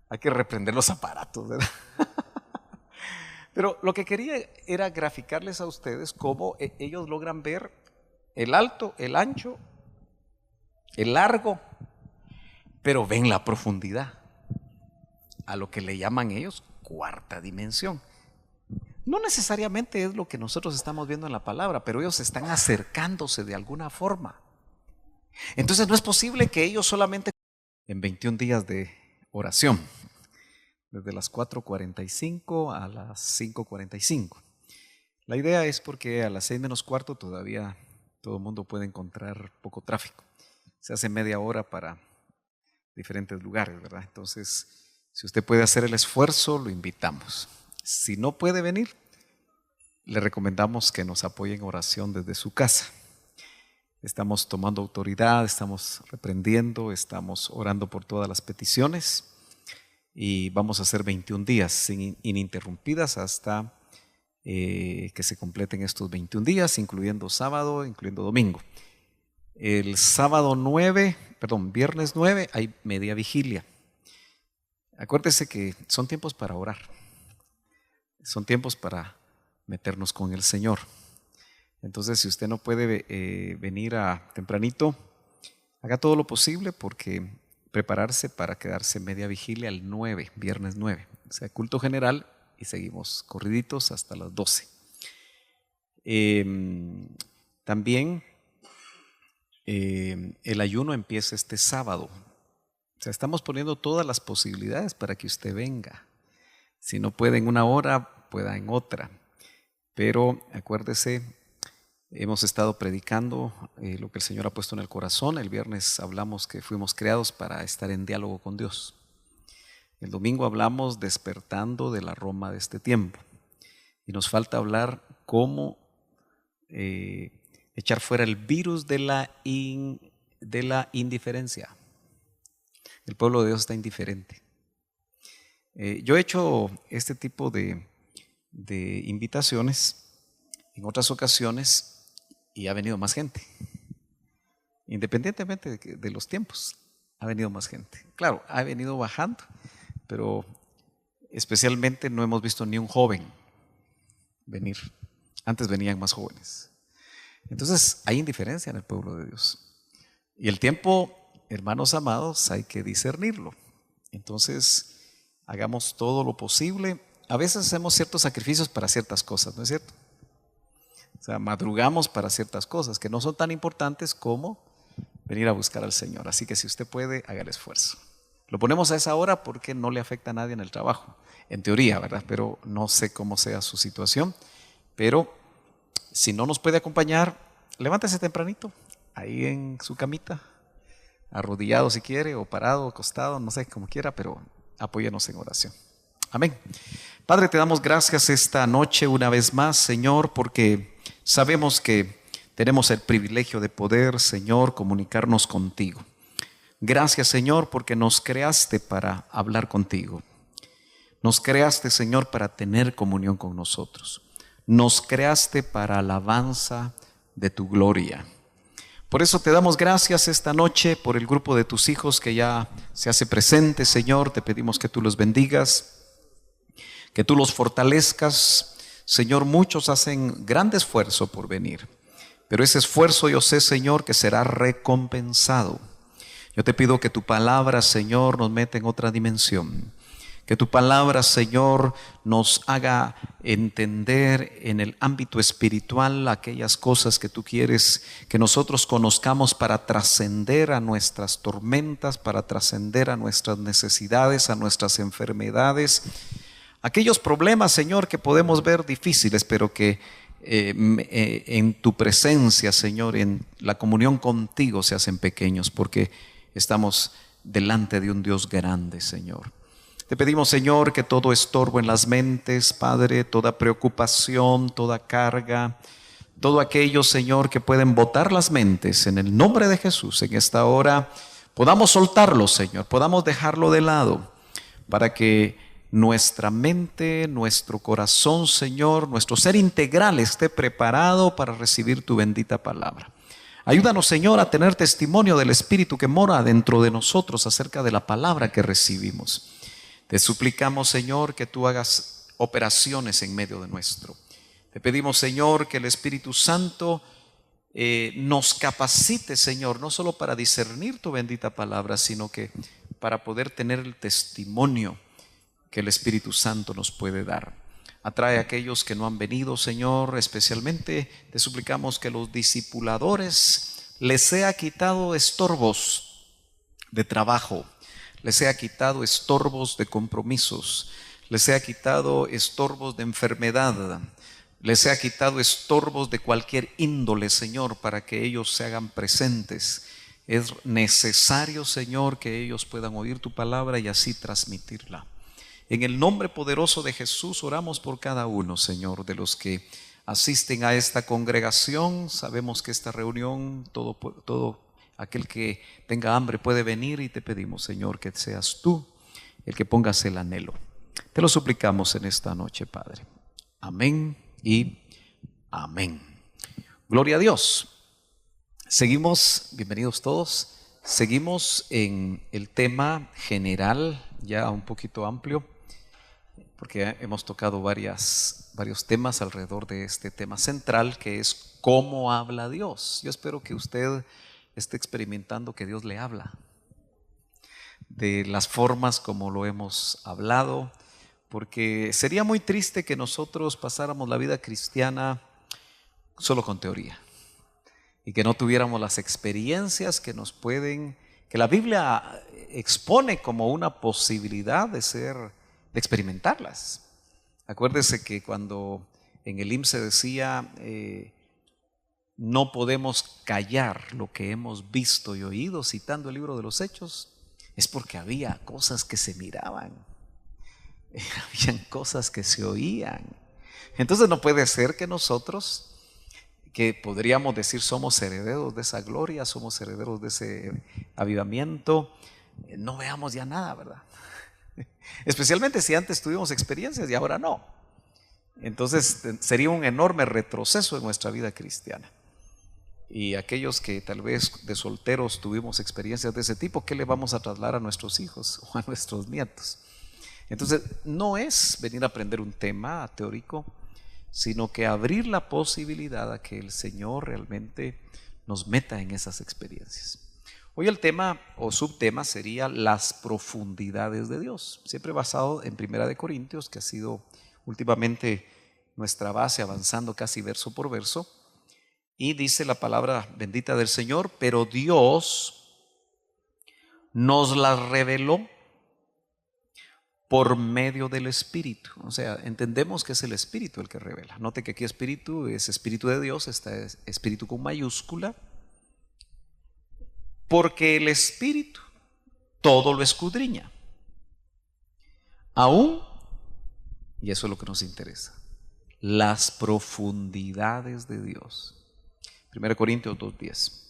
hay que reprender los aparatos, ¿verdad? Pero lo que quería era graficarles a ustedes cómo ellos logran ver el alto, el ancho, el largo, pero ven la profundidad, a lo que le llaman ellos cuarta dimensión. No necesariamente es lo que nosotros estamos viendo en la palabra, pero ellos están acercándose de alguna forma. Entonces no es posible que ellos solamente en 21 días de oración, desde las 4:45 a las 5:45. La idea es porque a las 6 menos cuarto todavía todo el mundo puede encontrar poco tráfico. Se hace media hora para diferentes lugares, ¿verdad? Entonces, si usted puede hacer el esfuerzo, lo invitamos. Si no puede venir, le recomendamos que nos apoye en oración desde su casa. Estamos tomando autoridad, estamos reprendiendo, estamos orando por todas las peticiones y vamos a hacer 21 días ininterrumpidas hasta que se completen estos 21 días, incluyendo sábado, incluyendo domingo. El viernes 9 hay media vigilia. Acuérdese que son tiempos para orar, son tiempos para meternos con el Señor. Entonces, si usted no puede venir tempranito, haga todo lo posible porque prepararse para quedarse media vigilia el 9, viernes 9, o sea, culto general y seguimos corriditos hasta las 12. También el ayuno empieza este sábado. O sea, estamos poniendo todas las posibilidades para que usted venga. Si no puede en una hora, pueda en otra. Pero acuérdese, Hemos estado predicando lo que el Señor ha puesto en el corazón. El viernes hablamos que fuimos creados para estar en diálogo con Dios. El domingo hablamos despertando de la Roma de este tiempo. Y nos falta hablar cómo echar fuera el virus de la indiferencia. El pueblo de Dios está indiferente. Yo he hecho este tipo de invitaciones en otras ocasiones y ha venido más gente. Independientemente de los tiempos, ha venido más gente. Claro, ha venido bajando, pero especialmente no hemos visto ni un joven venir. Antes venían más jóvenes. Entonces hay indiferencia en el pueblo de Dios. Y el tiempo, hermanos amados, hay que discernirlo. Entonces hagamos todo lo posible. A veces hacemos ciertos sacrificios para ciertas cosas, ¿no es cierto? O sea, madrugamos para ciertas cosas que no son tan importantes como venir a buscar al Señor. Así que si usted puede, haga el esfuerzo. Lo ponemos a esa hora porque no le afecta a nadie en el trabajo. En teoría, ¿verdad? Pero no sé cómo sea su situación. Pero si no nos puede acompañar, levántese tempranito, ahí en su camita, arrodillado si quiere, o parado, o acostado, no sé, como quiera, pero apóyenos en oración. Amén. Padre, te damos gracias esta noche una vez más, Señor, porque sabemos que tenemos el privilegio de poder, Señor, comunicarnos contigo. Gracias, Señor, porque nos creaste para hablar contigo. Nos creaste, Señor, para tener comunión con nosotros. Nos creaste para alabanza de tu gloria. Por eso te damos gracias esta noche por el grupo de tus hijos que ya se hace presente, Señor. Te pedimos que tú los bendigas, que tú los fortalezcas. Señor, muchos hacen gran esfuerzo por venir, pero ese esfuerzo yo sé, Señor, que será recompensado. Yo te pido que tu palabra, Señor, nos meta en otra dimensión. Que tu palabra, Señor, nos haga entender en el ámbito espiritual aquellas cosas que tú quieres que nosotros conozcamos para trascender a nuestras tormentas, para trascender a nuestras necesidades, a nuestras enfermedades. Aquellos problemas, Señor, que podemos ver difíciles, pero que en tu presencia, Señor, en la comunión contigo se hacen pequeños, porque estamos delante de un Dios grande, Señor. Te pedimos, Señor, que todo estorbo en las mentes, Padre, toda preocupación, toda carga, todo aquello, Señor, que pueden botar las mentes, en el nombre de Jesús, en esta hora, podamos soltarlo, Señor, podamos dejarlo de lado, para que nuestra mente, nuestro corazón, Señor, nuestro ser integral esté preparado para recibir tu bendita palabra. Ayúdanos, Señor, a tener testimonio del Espíritu que mora dentro de nosotros acerca de la palabra que recibimos. Te suplicamos, Señor, que tú hagas operaciones en medio de nuestro. Te pedimos, Señor, que el Espíritu Santo nos capacite, Señor, no solo para discernir tu bendita palabra, sino que para poder tener el testimonio que el Espíritu Santo nos puede dar. Atrae a aquellos que no han venido, Señor, especialmente te suplicamos que los discipuladores les sea quitado estorbos de trabajo, les sea quitado estorbos de compromisos, les sea quitado estorbos de enfermedad, les sea quitado estorbos de cualquier índole, Señor, para que ellos se hagan presentes. Es necesario, Señor, que ellos puedan oír tu palabra y así transmitirla. En el nombre poderoso de Jesús oramos por cada uno, Señor, de los que asisten a esta congregación. Sabemos que esta reunión, todo aquel que tenga hambre puede venir, y te pedimos, Señor, que seas tú el que pongas el anhelo. Te lo suplicamos en esta noche, Padre. Amén y amén. Gloria a Dios. Seguimos, bienvenidos todos. Seguimos en el tema general, ya un poquito amplio, porque hemos tocado varios temas alrededor de este tema central, que es cómo habla Dios. Yo espero que usted esté experimentando que Dios le habla, de las formas como lo hemos hablado, porque sería muy triste que nosotros pasáramos la vida cristiana solo con teoría y que no tuviéramos las experiencias que la Biblia expone como una posibilidad de experimentarlas. Acuérdese que cuando en el IMSS se decía no podemos callar lo que hemos visto y oído, citando el libro de los Hechos, es porque había cosas que se miraban, habían cosas que se oían. Entonces no puede ser que nosotros, que podríamos decir somos herederos de esa gloria, somos herederos de ese avivamiento, no veamos ya nada, ¿verdad? Especialmente si antes tuvimos experiencias y ahora no. Entonces sería un enorme retroceso en nuestra vida cristiana. Y aquellos que tal vez de solteros tuvimos experiencias de ese tipo, ¿qué le vamos a trasladar a nuestros hijos o a nuestros nietos? Entonces no es venir a aprender un tema teórico, sino que abrir la posibilidad a que el Señor realmente nos meta en esas experiencias. Hoy el tema o subtema sería las profundidades de Dios, siempre basado en 1 Corintios, que ha sido últimamente nuestra base, avanzando casi verso por verso. Y dice la palabra bendita del Señor: pero Dios nos las reveló por medio del Espíritu. O sea, entendemos que es el Espíritu el que revela. Note que aquí Espíritu es Espíritu de Dios, está Espíritu con mayúscula, porque el Espíritu todo lo escudriña, aún, y eso es lo que nos interesa, las profundidades de Dios. 1 Corintios 2:10.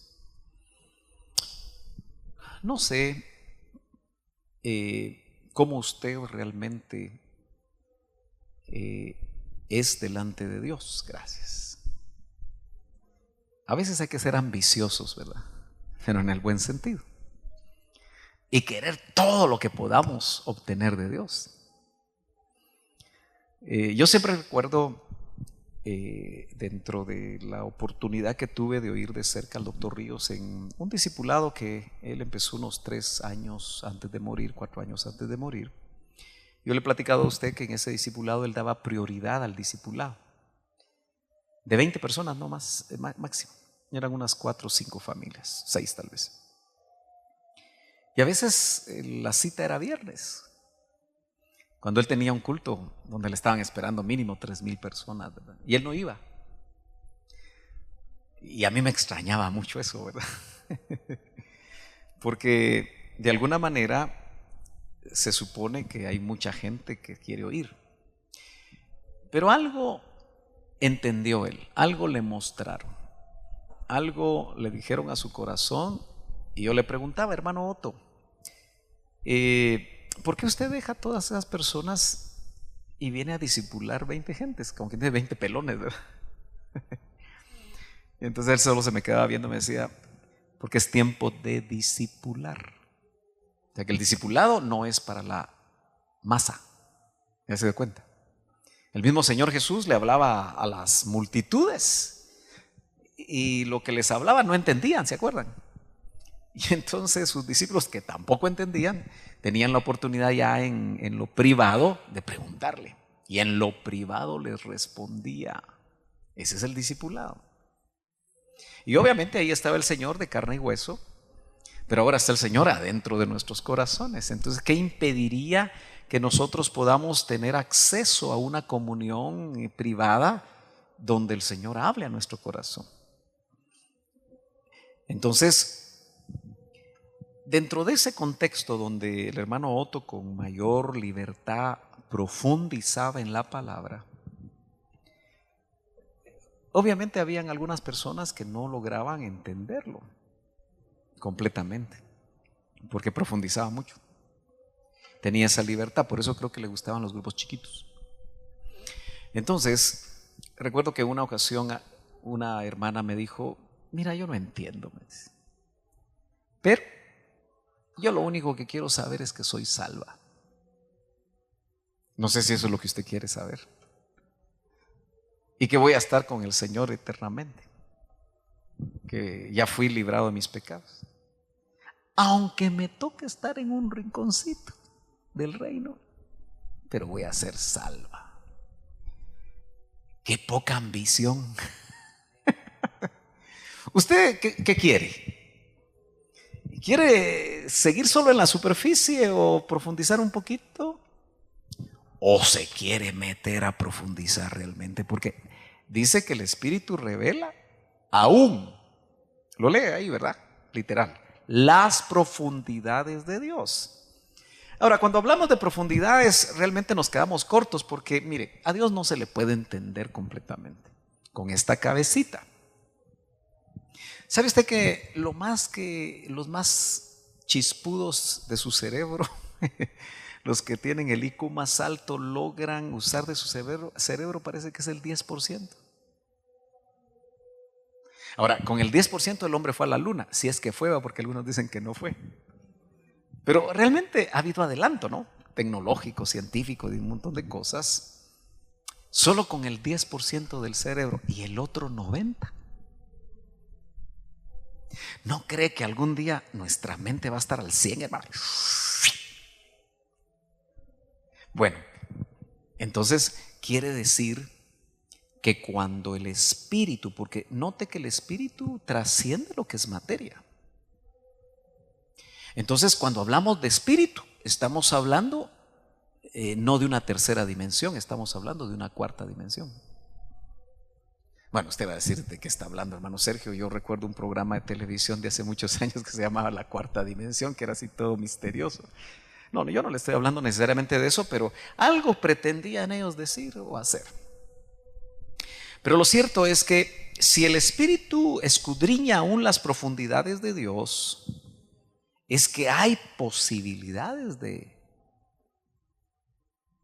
No sé cómo usted realmente es delante de Dios. Gracias. A veces hay que ser ambiciosos, ¿verdad? Pero en el buen sentido. Y querer todo lo que podamos obtener de Dios. Yo siempre recuerdo, dentro de la oportunidad que tuve de oír de cerca al doctor Ríos en un discipulado que él empezó unos 3 años antes de morir, 4 años antes de morir. Yo le he platicado a usted que en ese discipulado él daba prioridad al discipulado. De 20 personas, no más, máximo. Eran unas 4 o 5 familias, 6 tal vez. Y a veces la cita era viernes, cuando él tenía un culto donde le estaban esperando mínimo 3,000 personas, ¿verdad? Y él no iba. Y a mí me extrañaba mucho eso, ¿verdad? Porque de alguna manera se supone que hay mucha gente que quiere oír. Pero algo entendió él, algo le mostraron, algo le dijeron a su corazón. Y yo le preguntaba: hermano Otto, ¿por qué usted deja a todas esas personas y viene a discipular 20 gentes? Como que tiene 20 pelones, ¿verdad? Y entonces él solo se me quedaba viendo y me decía: porque es tiempo de discipular. O sea que el discipulado no es para la masa. ¿Ya se dio cuenta? El mismo Señor Jesús le hablaba a las multitudes y lo que les hablaba no entendían, ¿se acuerdan? Y entonces sus discípulos, que tampoco entendían, tenían la oportunidad ya en lo privado de preguntarle. Y en lo privado les respondía. Ese es el discipulado. Y obviamente ahí estaba el Señor de carne y hueso, pero ahora está el Señor adentro de nuestros corazones. Entonces, ¿qué impediría que nosotros podamos tener acceso a una comunión privada donde el Señor hable a nuestro corazón? Entonces, dentro de ese contexto donde el hermano Otto con mayor libertad profundizaba en la palabra, obviamente habían algunas personas que no lograban entenderlo completamente, porque profundizaba mucho. Tenía esa libertad, por eso creo que le gustaban los grupos chiquitos. Entonces, recuerdo que en una ocasión una hermana me dijo: mira, yo no entiendo, me dice, pero yo lo único que quiero saber es que soy salva. No sé si eso es lo que usted quiere saber. Y que voy a estar con el Señor eternamente, que ya fui librado de mis pecados, aunque me toque estar en un rinconcito del reino, pero voy a ser salva. Qué poca ambición. ¿Usted qué quiere? ¿Quiere seguir solo en la superficie o profundizar un poquito? ¿O se quiere meter a profundizar realmente? Porque dice que el Espíritu revela, Aún, lo lee ahí, ¿verdad? Literal. Las profundidades de Dios. Ahora, cuando hablamos de profundidades, realmente nos quedamos cortos porque, mire, a Dios no se le puede entender completamente con esta cabecita. ¿Sabe usted que los más chispudos de su cerebro, los que tienen el IQ más alto, logran usar de su cerebro parece que es el 10%? Ahora, con el 10% el hombre fue a la luna, si es que fue, porque algunos dicen que no fue. Pero realmente ha habido adelanto, ¿no? Tecnológico, científico, de un montón de cosas, solo con el 10% del cerebro y el otro 90%. ¿No cree que algún día nuestra mente va a estar al 100, hermano? Bueno, entonces quiere decir que cuando el espíritu, porque note que el espíritu trasciende lo que es materia. Entonces, cuando hablamos de espíritu, estamos hablando no de una tercera dimensión, estamos hablando de una cuarta dimensión. Bueno, usted va a decir de qué está hablando, hermano Sergio. Yo recuerdo un programa de televisión de hace muchos años que se llamaba La Cuarta Dimensión, que era así todo misterioso. No, yo no le estoy hablando necesariamente de eso, pero algo pretendían ellos decir o hacer. Pero lo cierto es que si el espíritu escudriña aún las profundidades de Dios, es que hay posibilidades de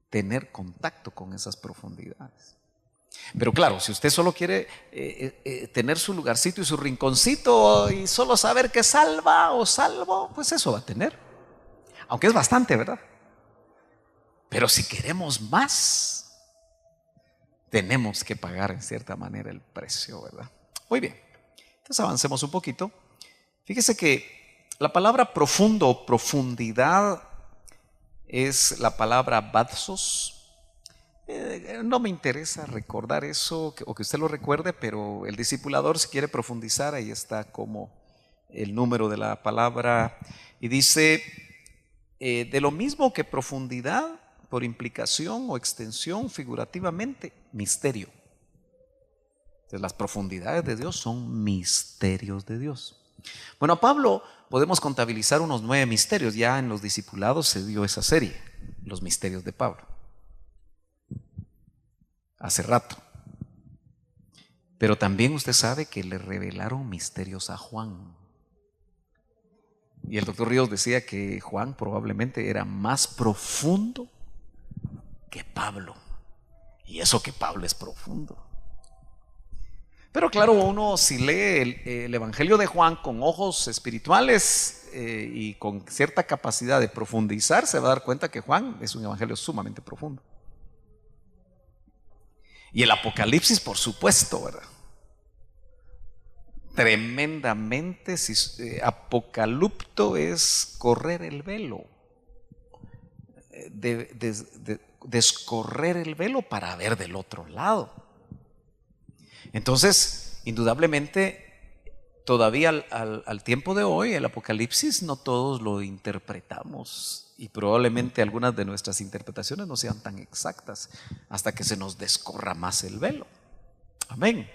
tener contacto con esas profundidades. Pero claro, si usted solo quiere tener su lugarcito y su rinconcito y solo saber que salva o salvo, pues eso va a tener. Aunque es bastante, ¿verdad? Pero si queremos más, tenemos que pagar en cierta manera el precio, ¿verdad? Muy bien, entonces avancemos un poquito. Fíjese que la palabra profundo o profundidad es la palabra bathos. No me interesa recordar eso o que usted lo recuerde, pero el discipulador, si quiere profundizar, ahí está como el número de la palabra y dice de lo mismo que profundidad por implicación o extensión figurativamente, misterio. Entonces, las profundidades de Dios son misterios de Dios. Bueno, a Pablo podemos contabilizar unos 9 misterios. Ya en los discipulados se dio esa serie, los misterios de Pablo, hace rato. Pero también usted sabe que le revelaron misterios a Juan. Y el doctor Ríos decía que Juan probablemente era más profundo que Pablo. Y eso que Pablo es profundo. Pero claro, uno si lee el Evangelio de Juan con ojos espirituales y con cierta capacidad de profundizar, se va a dar cuenta que Juan es un evangelio sumamente profundo. Y el Apocalipsis, por supuesto, ¿verdad? Tremendamente, apocalupto es correr el velo, descorrer el velo para ver del otro lado. Entonces, indudablemente, todavía al tiempo de hoy, el Apocalipsis no todos lo interpretamos y probablemente algunas de nuestras interpretaciones no sean tan exactas hasta que se nos descorra más el velo. Amén.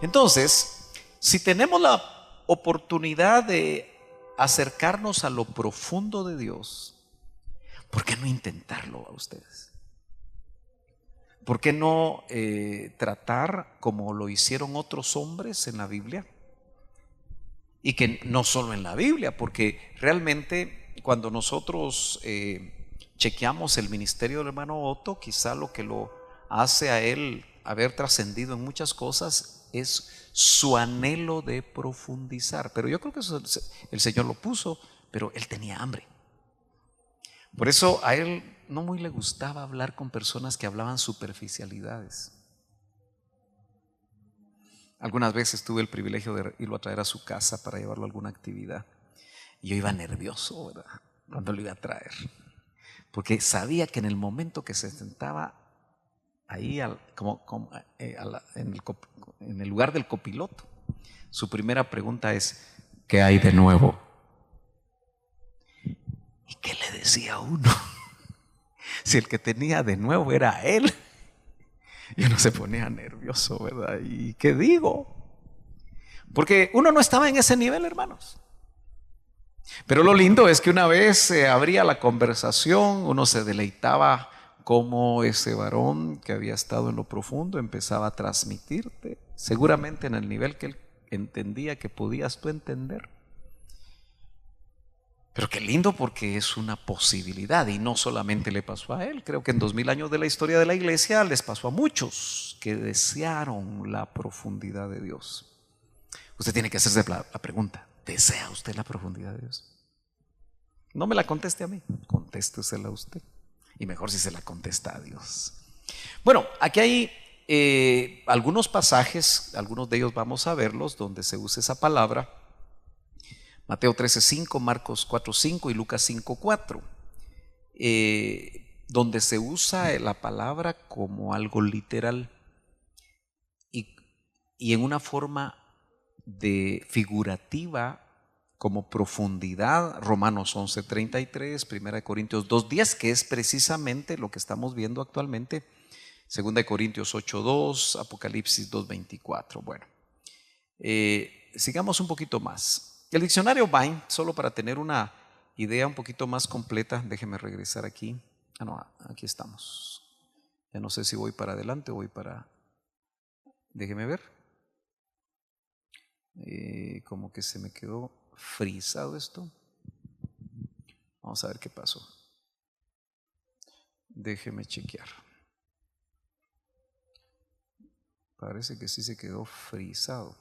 Entonces, si tenemos la oportunidad de acercarnos a lo profundo de Dios, ¿por qué no intentarlo a ustedes? ¿Por qué no tratar como lo hicieron otros hombres en la Biblia? Y que no solo en la Biblia, porque realmente cuando nosotros chequeamos el ministerio del hermano Otto, quizá lo que lo hace a él haber trascendido en muchas cosas es su anhelo de profundizar. Pero yo creo que eso el Señor lo puso, pero él tenía hambre. Por eso a él no muy le gustaba hablar con personas que hablaban superficialidades. Algunas veces tuve el privilegio de irlo a traer a su casa para llevarlo a alguna actividad. Y yo iba nervioso, ¿verdad?, cuando lo iba a traer. Porque sabía que en el momento que se sentaba ahí en el lugar del copiloto, su primera pregunta es: ¿qué hay de nuevo? ¿Y qué le decía a uno? Si el que tenía de nuevo era él. Y uno se ponía nervioso, ¿verdad? ¿Y qué digo? Porque uno no estaba en ese nivel, hermanos. Pero lo lindo es que una vez se abría la conversación, uno se deleitaba cómo ese varón que había estado en lo profundo empezaba a transmitirte, seguramente en el nivel que él entendía que podías tú entender. Pero qué lindo, porque es una posibilidad, y no solamente le pasó a él. Creo que en 2000 años de la historia de la iglesia les pasó a muchos que desearon la profundidad de Dios. Usted tiene que hacerse la pregunta: ¿desea usted la profundidad de Dios? No me la conteste a mí, contéstesela a usted, y mejor si se la contesta a Dios. Bueno, aquí hay algunos pasajes, algunos de ellos vamos a verlos, donde se usa esa palabra. Mateo 13:5, Marcos 4:5 y Lucas 5:4, donde se usa la palabra como algo literal y en una forma de figurativa como profundidad. Romanos 11:33, 1 Corintios 2:10, que es precisamente lo que estamos viendo actualmente, 2 Corintios 8:2, Apocalipsis 2:24. Bueno, sigamos un poquito más. El diccionario Vine, solo para tener una idea un poquito más completa, déjeme regresar aquí. No, aquí estamos. Ya no sé si voy para adelante o voy para... Déjeme ver. Como que se me quedó frisado esto. Vamos a ver qué pasó. Déjeme chequear. Parece que sí se quedó frisado.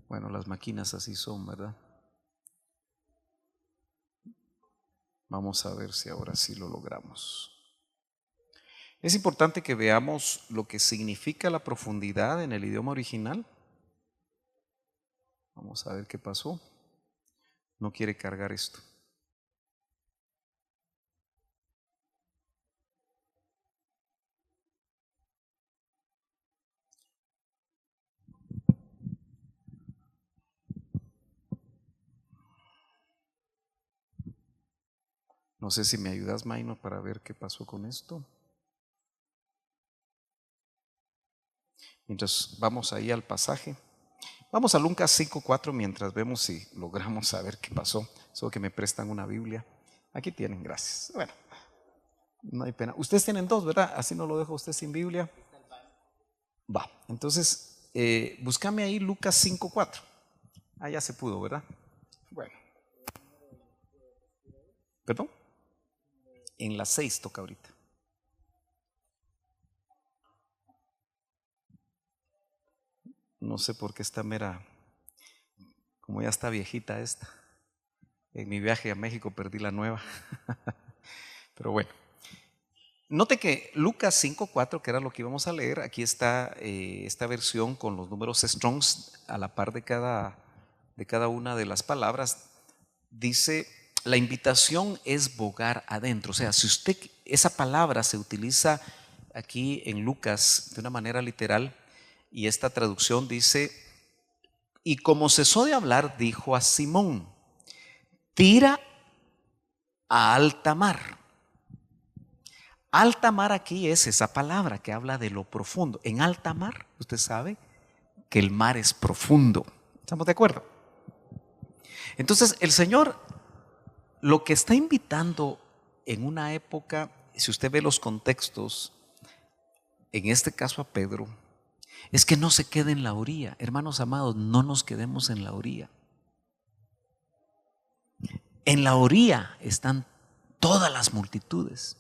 Bueno, las máquinas así son, ¿verdad? Vamos a ver si ahora sí lo logramos. Es importante que veamos lo que significa la profundidad en el idioma original. Vamos a ver qué pasó. No quiere cargar esto. No sé si me ayudas, Maino, para ver qué pasó con esto. Mientras vamos ahí al pasaje. Vamos a Lucas 5:4 mientras vemos si logramos saber qué pasó. Solo que me prestan una Biblia. Aquí tienen, gracias. Bueno, no hay pena. Ustedes tienen dos, ¿verdad? Así no lo dejo a usted sin Biblia. Va, entonces búscame ahí Lucas 5:4. Ah, ya se pudo, ¿verdad? Bueno. ¿Perdón? En la 6 toca ahorita. No sé por qué esta mera, como ya está viejita esta. En mi viaje a México perdí la nueva. Pero bueno. Note que Lucas 5:4, que era lo que íbamos a leer, aquí está esta versión con los números Strongs a la par de cada una de las palabras. Dice: la invitación es bogar adentro. O sea, si usted, esa palabra se utiliza aquí en Lucas de una manera literal, y esta traducción dice: y como cesó de hablar, dijo a Simón: tira a alta mar. Alta mar aquí es esa palabra que habla de lo profundo. En alta mar, usted sabe que el mar es profundo. ¿Estamos de acuerdo? Entonces, el Señor lo que está invitando en una época, si usted ve los contextos, en este caso a Pedro, es que no se quede en la orilla. Hermanos amados, no nos quedemos en la orilla. En la orilla están todas las multitudes.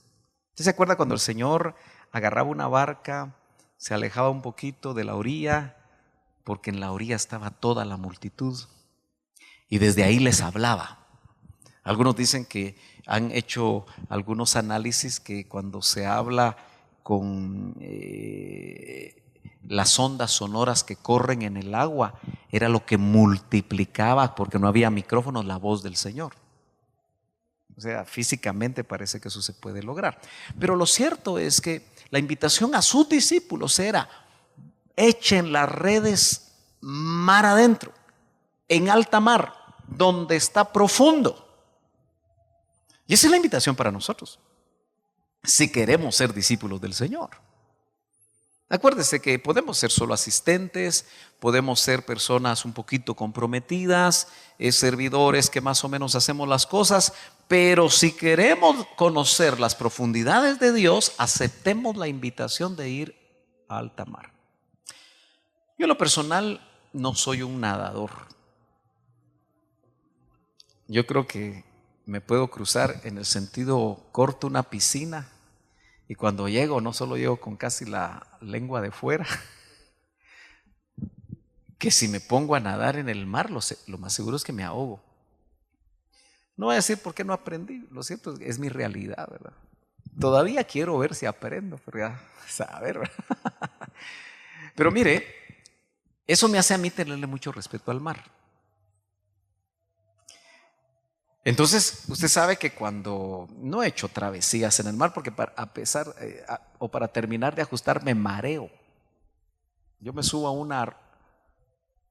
¿Usted se acuerda cuando el Señor agarraba una barca, se alejaba un poquito de la orilla, porque en la orilla estaba toda la multitud, y desde ahí les hablaba? Algunos dicen que han hecho algunos análisis que cuando se habla con las ondas sonoras que corren en el agua, era lo que multiplicaba, porque no había micrófonos, la voz del Señor. O sea, físicamente parece que eso se puede lograr. Pero lo cierto es que la invitación a sus discípulos era: echen las redes mar adentro, en alta mar, donde está profundo. Y esa es la invitación para nosotros, si queremos ser discípulos del Señor. Acuérdese que podemos ser solo asistentes, podemos ser personas un poquito comprometidas, servidores que más o menos hacemos las cosas, pero si queremos conocer las profundidades de Dios, aceptemos la invitación de ir a alta mar. Yo en lo personal no soy un nadador. Yo creo que me puedo cruzar en el sentido corto una piscina y cuando llego no solo llego con casi la lengua de fuera, que si me pongo a nadar en el mar lo más seguro es que me ahogo. No voy a decir por qué no aprendí, lo cierto es mi realidad, ¿verdad? Todavía quiero ver si aprendo, pero ya saber, ¿verdad? Pero mire, eso me hace a mí tenerle mucho respeto al mar. Entonces, usted sabe que cuando no he hecho travesías en el mar, porque para terminar de ajustar me mareo. Yo me subo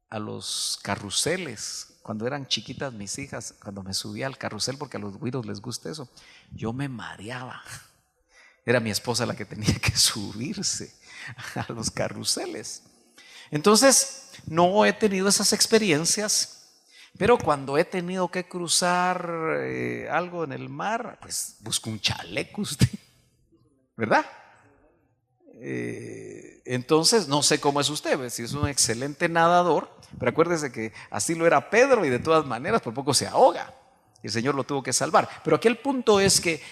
a los carruseles, cuando eran chiquitas mis hijas, cuando me subía al carrusel, porque a los güiros les gusta eso, yo me mareaba. Era mi esposa la que tenía que subirse a los carruseles. Entonces, no he tenido esas experiencias. Pero cuando he tenido que cruzar algo en el mar, pues busco un chaleco usted, ¿verdad? Entonces, no sé cómo es usted, si es un excelente nadador, pero acuérdese que así lo era Pedro y de todas maneras por poco se ahoga. Y el Señor lo tuvo que salvar. Pero aquí el punto es que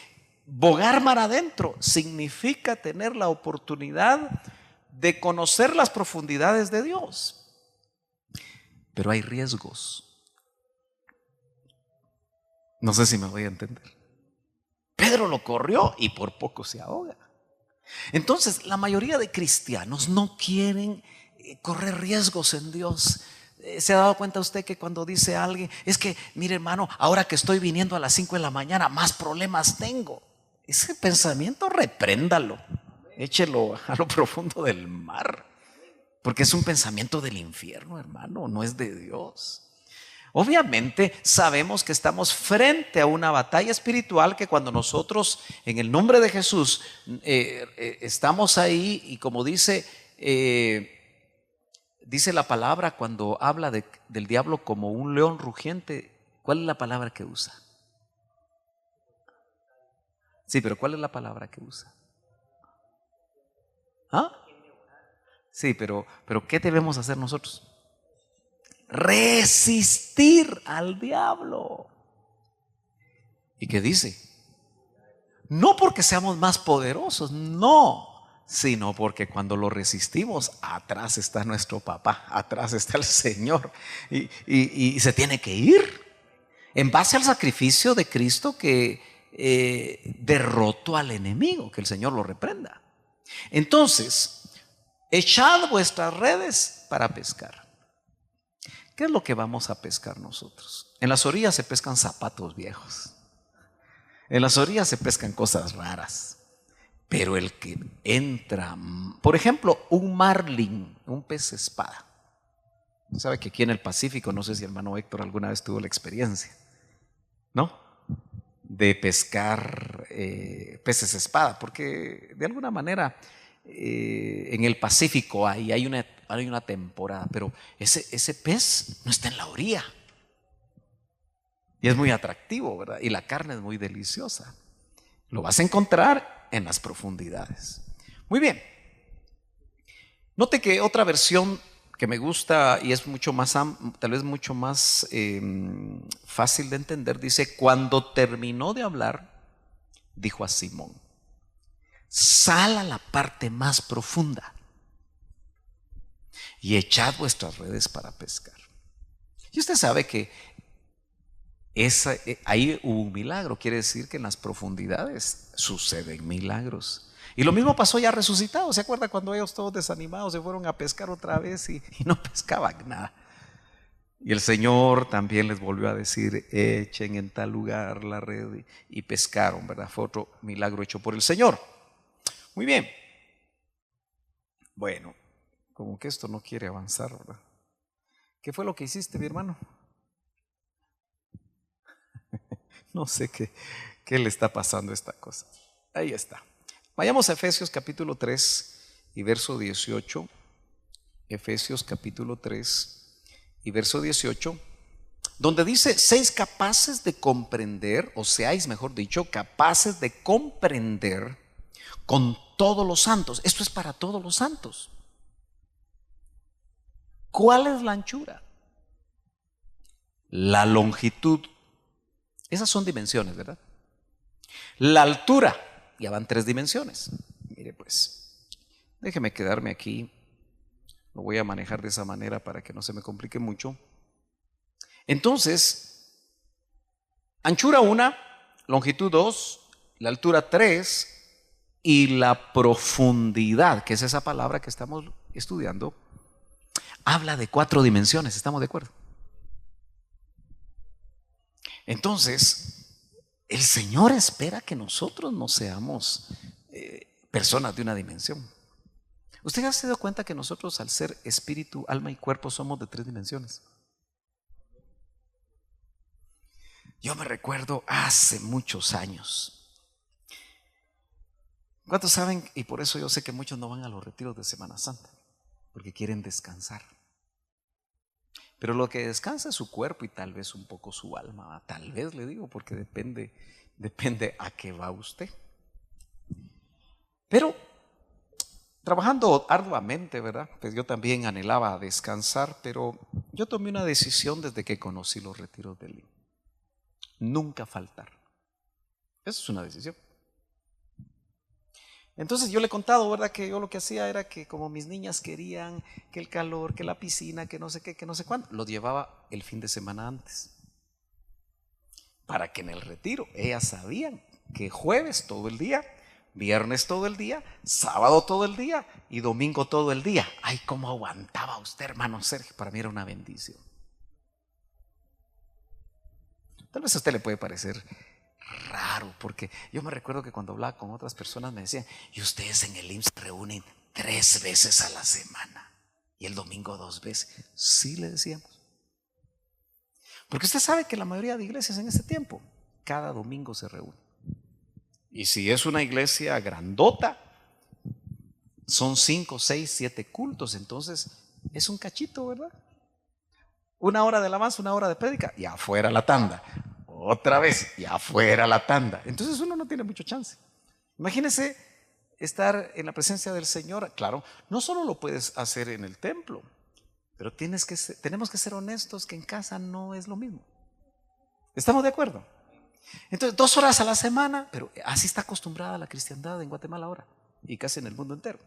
bogar mar adentro significa tener la oportunidad de conocer las profundidades de Dios. Pero hay riesgos. No sé si me voy a entender. Pedro lo corrió y por poco se ahoga. Entonces, la mayoría de cristianos no quieren correr riesgos en Dios. ¿Se ha dado cuenta usted que cuando dice a alguien, es que, mire hermano, ahora que estoy viniendo a las 5 de la mañana, más problemas tengo? Ese pensamiento repréndalo, échelo a lo profundo del mar, porque es un pensamiento del infierno, hermano, no es de Dios. Obviamente sabemos que estamos frente a una batalla espiritual que cuando nosotros en el nombre de Jesús estamos ahí y como dice la palabra cuando habla del diablo como un león rugiente, ¿cuál es la palabra que usa? Sí, pero ¿cuál es la palabra que usa? ¿Ah? Sí, pero ¿qué debemos hacer nosotros? Resistir al diablo. ¿Y qué dice? No porque seamos más poderosos, no, sino porque cuando lo resistimos, atrás está nuestro papá, atrás está el Señor y se tiene que ir en base al sacrificio de Cristo que derrotó al enemigo, que el Señor lo reprenda. Entonces, echad vuestras redes para pescar. ¿Qué es lo que vamos a pescar nosotros? En las orillas se pescan zapatos viejos. En las orillas se pescan cosas raras. Pero el que entra, por ejemplo, un marlin, un pez espada. ¿Sabe que aquí en el Pacífico, no sé si el hermano Héctor alguna vez tuvo la experiencia, ¿no? De pescar peces espada, porque de alguna manera en el Pacífico hay una temporada, pero ese pez no está en la orilla. Y es muy atractivo, ¿verdad? Y la carne es muy deliciosa. Lo vas a encontrar en las profundidades. Muy bien. Note que otra versión que me gusta y es mucho más, tal vez mucho más fácil de entender, dice: cuando terminó de hablar, dijo a Simón: sal a la parte más profunda y echad vuestras redes para pescar. Y usted sabe que ahí hubo un milagro, quiere decir que en las profundidades suceden milagros. Y lo mismo pasó ya resucitado. ¿Se acuerda cuando ellos todos desanimados se fueron a pescar otra vez y no pescaban nada? Y el Señor también les volvió a decir: echen en tal lugar la red, y pescaron, ¿verdad? Fue otro milagro hecho por el Señor. Muy bien. Bueno, como que esto no quiere avanzar, ¿verdad? ¿Qué fue lo que hiciste, mi hermano? No sé qué le está pasando a esta cosa. Ahí está. Vayamos a Efesios capítulo 3 y verso 18. Efesios capítulo 3 y verso 18, donde dice: seáis capaces de comprender, o seáis, mejor dicho, capaces de comprender con todos los santos. Esto es para todos los santos. ¿Cuál es la anchura? La longitud. Esas son dimensiones, ¿verdad? La altura. Ya van 3 dimensiones. Mire pues, déjeme quedarme aquí. Lo voy a manejar de esa manera para que no se me complique mucho. Entonces, anchura 1, longitud 2, la altura 3 y la profundidad, que es esa palabra que estamos estudiando, habla de 4 dimensiones. ¿Estamos de acuerdo? Entonces, el Señor espera que nosotros no seamos personas de una dimensión. ¿Usted ya se dio cuenta que nosotros, al ser espíritu, alma y cuerpo, somos de 3 dimensiones? Yo me recuerdo hace muchos años. ¿Cuántos saben? Y por eso yo sé que muchos no van a los retiros de Semana Santa, porque quieren descansar. Pero lo que descansa es su cuerpo y tal vez un poco su alma. Tal vez, le digo, porque depende a qué va usted. Pero trabajando arduamente, ¿verdad? Pues yo también anhelaba descansar, pero yo tomé una decisión desde que conocí los retiros del IN. Nunca faltar. Eso es una decisión. Entonces yo le he contado, ¿verdad? Que yo lo que hacía era que, como mis niñas querían que el calor, que la piscina, que no sé qué, que no sé cuándo, los llevaba el fin de semana antes. Para que en el retiro ellas sabían que jueves todo el día, viernes todo el día, sábado todo el día y domingo todo el día. Ay, cómo aguantaba usted, hermano Sergio. Para mí era una bendición. Tal vez a usted le puede parecer raro, porque yo me recuerdo que cuando hablaba con otras personas me decían: y ustedes en el IMSS se reúnen 3 veces a la semana y el domingo 2 veces. Sí, le decíamos. Porque usted sabe que la mayoría de iglesias en este tiempo, cada domingo se reúnen. Y si es una iglesia grandota, son 5, 6, 7 cultos. Entonces es un cachito, ¿verdad? 1 hora de alabanza, 1 hora de prédica y afuera la tanda. Otra vez y afuera la tanda. Entonces uno no tiene mucho chance. Imagínese estar en la presencia del Señor. Claro, no solo lo puedes hacer en el templo, pero tenemos que ser honestos que en casa no es lo mismo. ¿Estamos de acuerdo? Entonces 2 horas a la semana, pero así está acostumbrada la cristiandad en Guatemala ahora y casi en el mundo entero.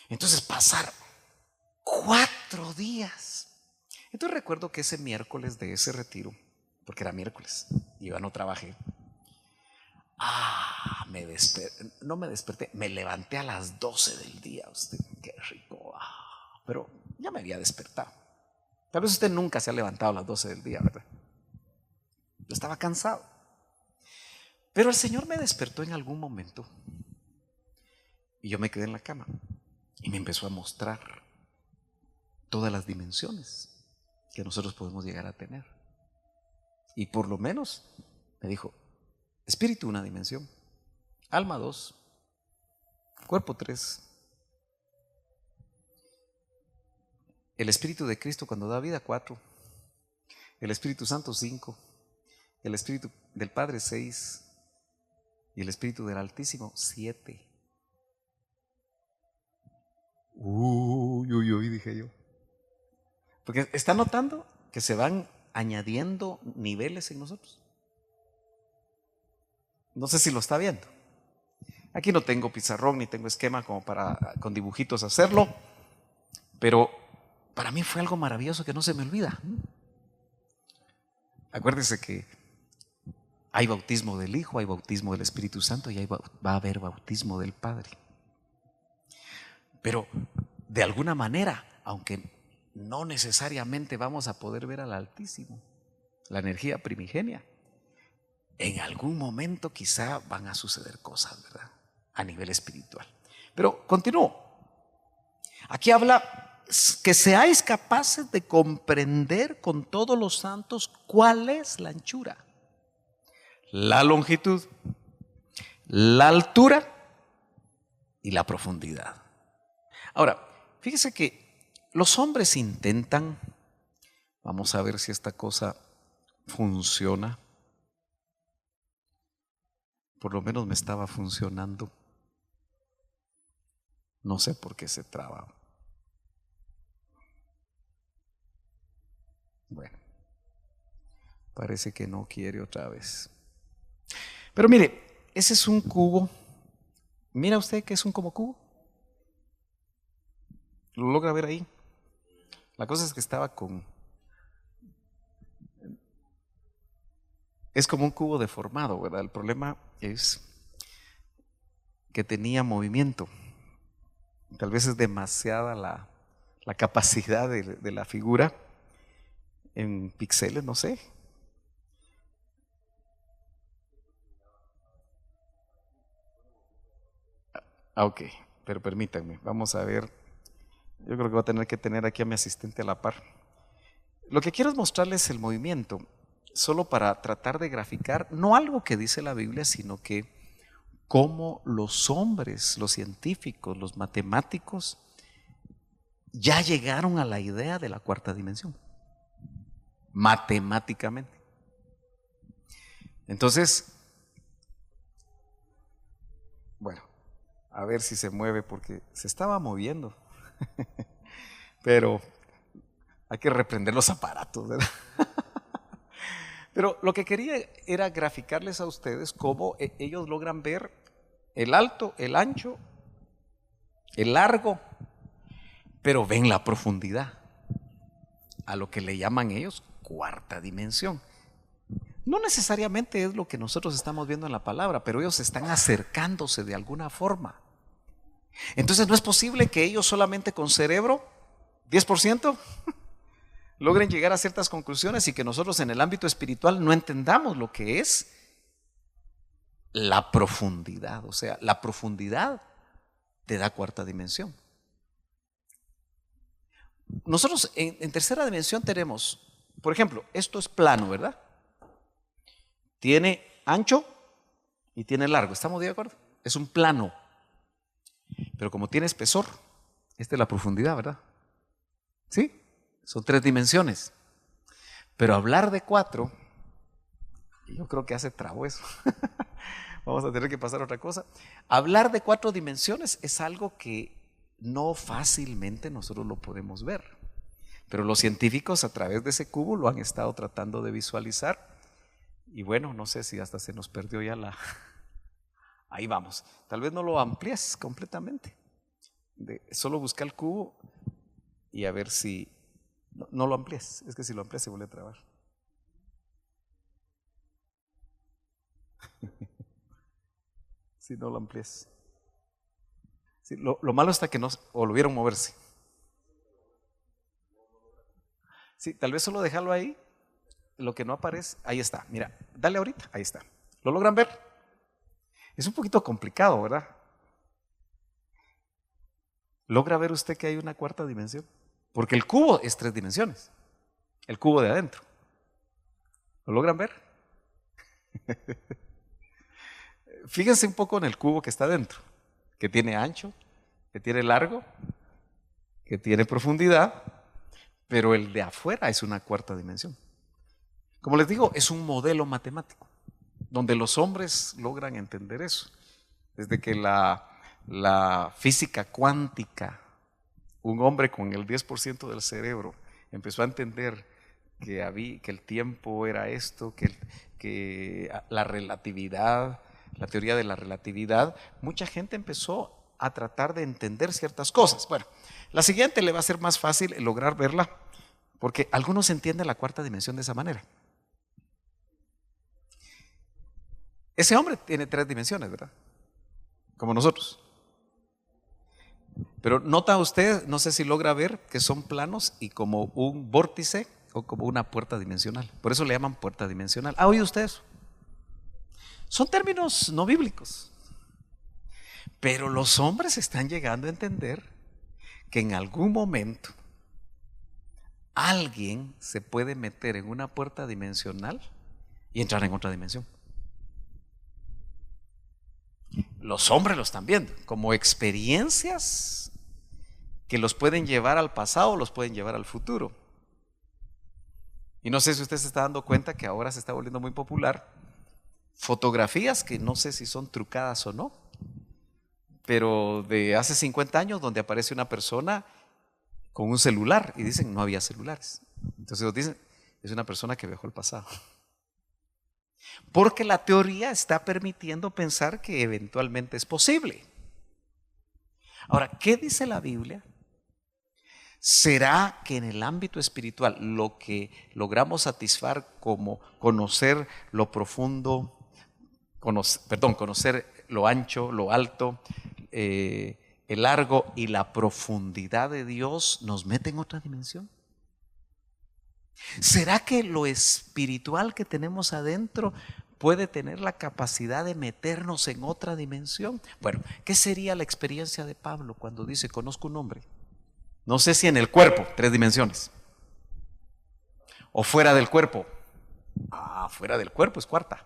Entonces pasar 4 días. Entonces recuerdo que ese miércoles de ese retiro, porque era miércoles y yo no trabajé, no me desperté, me levanté a las 12 del día. Usted, qué rico. Pero ya me había despertado. Tal vez usted nunca se ha levantado a las 12 del día, ¿verdad? Yo estaba cansado. Pero el Señor me despertó en algún momento y yo me quedé en la cama y me empezó a mostrar todas las dimensiones que nosotros podemos llegar a tener. Y por lo menos me dijo: espíritu 1 dimensión, alma 2, cuerpo 3, el Espíritu de Cristo cuando da vida 4, el Espíritu Santo 5, el Espíritu del Padre 6 y el Espíritu del Altísimo 7. Uy, dije yo. Porque está notando que se van añadiendo niveles en nosotros. No sé si lo está viendo. Aquí no tengo pizarrón ni tengo esquema como para con dibujitos hacerlo, pero para mí fue algo maravilloso que no se me olvida. Acuérdese que hay bautismo del Hijo, hay bautismo del Espíritu Santo y va a haber bautismo del Padre. Pero de alguna manera, aunque no necesariamente vamos a poder ver al Altísimo, la energía primigenia, en algún momento quizá van a suceder cosas, ¿verdad? A nivel espiritual. Pero continúo. Aquí habla que seáis capaces de comprender con todos los santos cuál es la anchura, la longitud, la altura y la profundidad. Ahora, fíjese que los hombres intentan, vamos a ver si esta cosa funciona, por lo menos me estaba funcionando, no sé por qué se traba. Bueno, parece que no quiere otra vez. Pero mire, ese es un cubo. Mira usted que es un como cubo. ¿Lo logra ver ahí? La cosa es que estaba con... Es como un cubo deformado, ¿verdad? El problema es que tenía movimiento. Tal vez es demasiada la capacidad de la figura en píxeles, no sé. Ok, pero permítanme, vamos a ver. Yo creo que voy a tener que tener aquí a mi asistente a la par. Lo que quiero es mostrarles el movimiento, solo para tratar de graficar, no algo que dice la Biblia, sino que cómo los hombres, los científicos, los matemáticos, ya llegaron a la idea de la cuarta dimensión, matemáticamente. Entonces, bueno, a ver si se mueve, porque se estaba moviendo, pero hay que reprender los aparatos, ¿verdad? Pero lo que quería era graficarles a ustedes cómo ellos logran ver el alto, el ancho, el largo, pero ven la profundidad, a lo que le llaman ellos cuarta dimensión. No necesariamente es lo que nosotros estamos viendo en la palabra, pero ellos están acercándose de alguna forma. Entonces no es posible que ellos solamente con cerebro, 10%, logren llegar a ciertas conclusiones y que nosotros en el ámbito espiritual no entendamos lo que es la profundidad. O sea, la profundidad te da cuarta dimensión. Nosotros en tercera dimensión tenemos, por ejemplo, esto es plano, ¿verdad? Tiene ancho y tiene largo, ¿estamos de acuerdo? Es un plano, pero como tiene espesor, esta es la profundidad, ¿verdad? ¿Sí? Son 3 dimensiones. Pero hablar de 4, yo creo que hace trabo eso. Vamos a tener que pasar a otra cosa. Hablar de 4 dimensiones es algo que no fácilmente nosotros lo podemos ver. Pero los científicos a través de ese cubo lo han estado tratando de visualizar. Y bueno, no sé si hasta se nos perdió ya la... Ahí vamos. Tal vez no lo amplíes completamente. Solo busca el cubo y a ver si... No lo amplíes. Es que si lo amplíes se vuelve a trabar. Si no lo amplíes. Sí, lo malo está que no... O lo vieron moverse. Sí, tal vez solo dejarlo ahí. Lo que no aparece, ahí está. Mira, dale ahorita, ahí está. ¿Lo logran ver? Es un poquito complicado, ¿verdad? ¿Logra ver usted que hay una cuarta dimensión? Porque el cubo es 3 dimensiones. El cubo de adentro. ¿Lo logran ver? Fíjense un poco en el cubo que está adentro, que tiene ancho, que tiene largo, que tiene profundidad, pero el de afuera es una cuarta dimensión. Como les digo, es un modelo matemático, donde los hombres logran entender eso. Desde que la física cuántica, un hombre con el 10% del cerebro empezó a entender que el tiempo era esto, que la relatividad, la teoría de la relatividad, mucha gente empezó a tratar de entender ciertas cosas. Bueno, la siguiente le va a ser más fácil lograr verla, porque algunos entienden la cuarta dimensión de esa manera. Ese hombre tiene 3 dimensiones, ¿verdad? Como nosotros. Pero nota usted, no sé si logra ver que son planos y como un vórtice o como una puerta dimensional. Por eso le llaman puerta dimensional. ¿Ha oído usted eso? Son términos no bíblicos. Pero los hombres están llegando a entender que en algún momento alguien se puede meter en una puerta dimensional y entrar en otra dimensión. Los hombres lo están viendo como experiencias que los pueden llevar al pasado o los pueden llevar al futuro. Y no sé si usted se está dando cuenta que ahora se está volviendo muy popular fotografías que no sé si son trucadas o no, pero de hace 50 años donde aparece una persona con un celular y dicen no había celulares. Entonces nos dicen es una persona que viajó al pasado. Porque la teoría está permitiendo pensar que eventualmente es posible. Ahora, ¿qué dice la Biblia? ¿Será que en el ámbito espiritual lo que logramos satisfacer como conocer lo profundo, conocer lo ancho, lo alto, el largo y la profundidad de Dios nos mete en otra dimensión? ¿Será que lo espiritual que tenemos adentro puede tener la capacidad de meternos en otra dimensión? Bueno, ¿qué sería la experiencia de Pablo cuando dice conozco un hombre? No sé si en el cuerpo, 3 dimensiones, o fuera del cuerpo. Fuera del cuerpo es 4.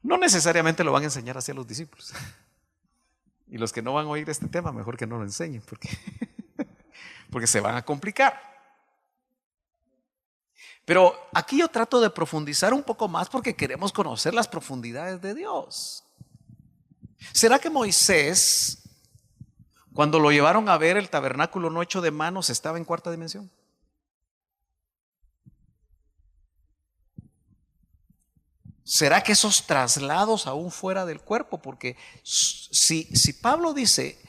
No necesariamente lo van a enseñar así a los discípulos. Y los que no van a oír este tema, mejor que no lo enseñen, porque se van a complicar. Pero aquí yo trato de profundizar un poco más porque queremos conocer las profundidades de Dios. ¿Será que Moisés, cuando lo llevaron a ver el tabernáculo no hecho de manos, estaba en 4 dimensión? ¿Será que esos traslados aún fuera del cuerpo? Porque si Pablo dice,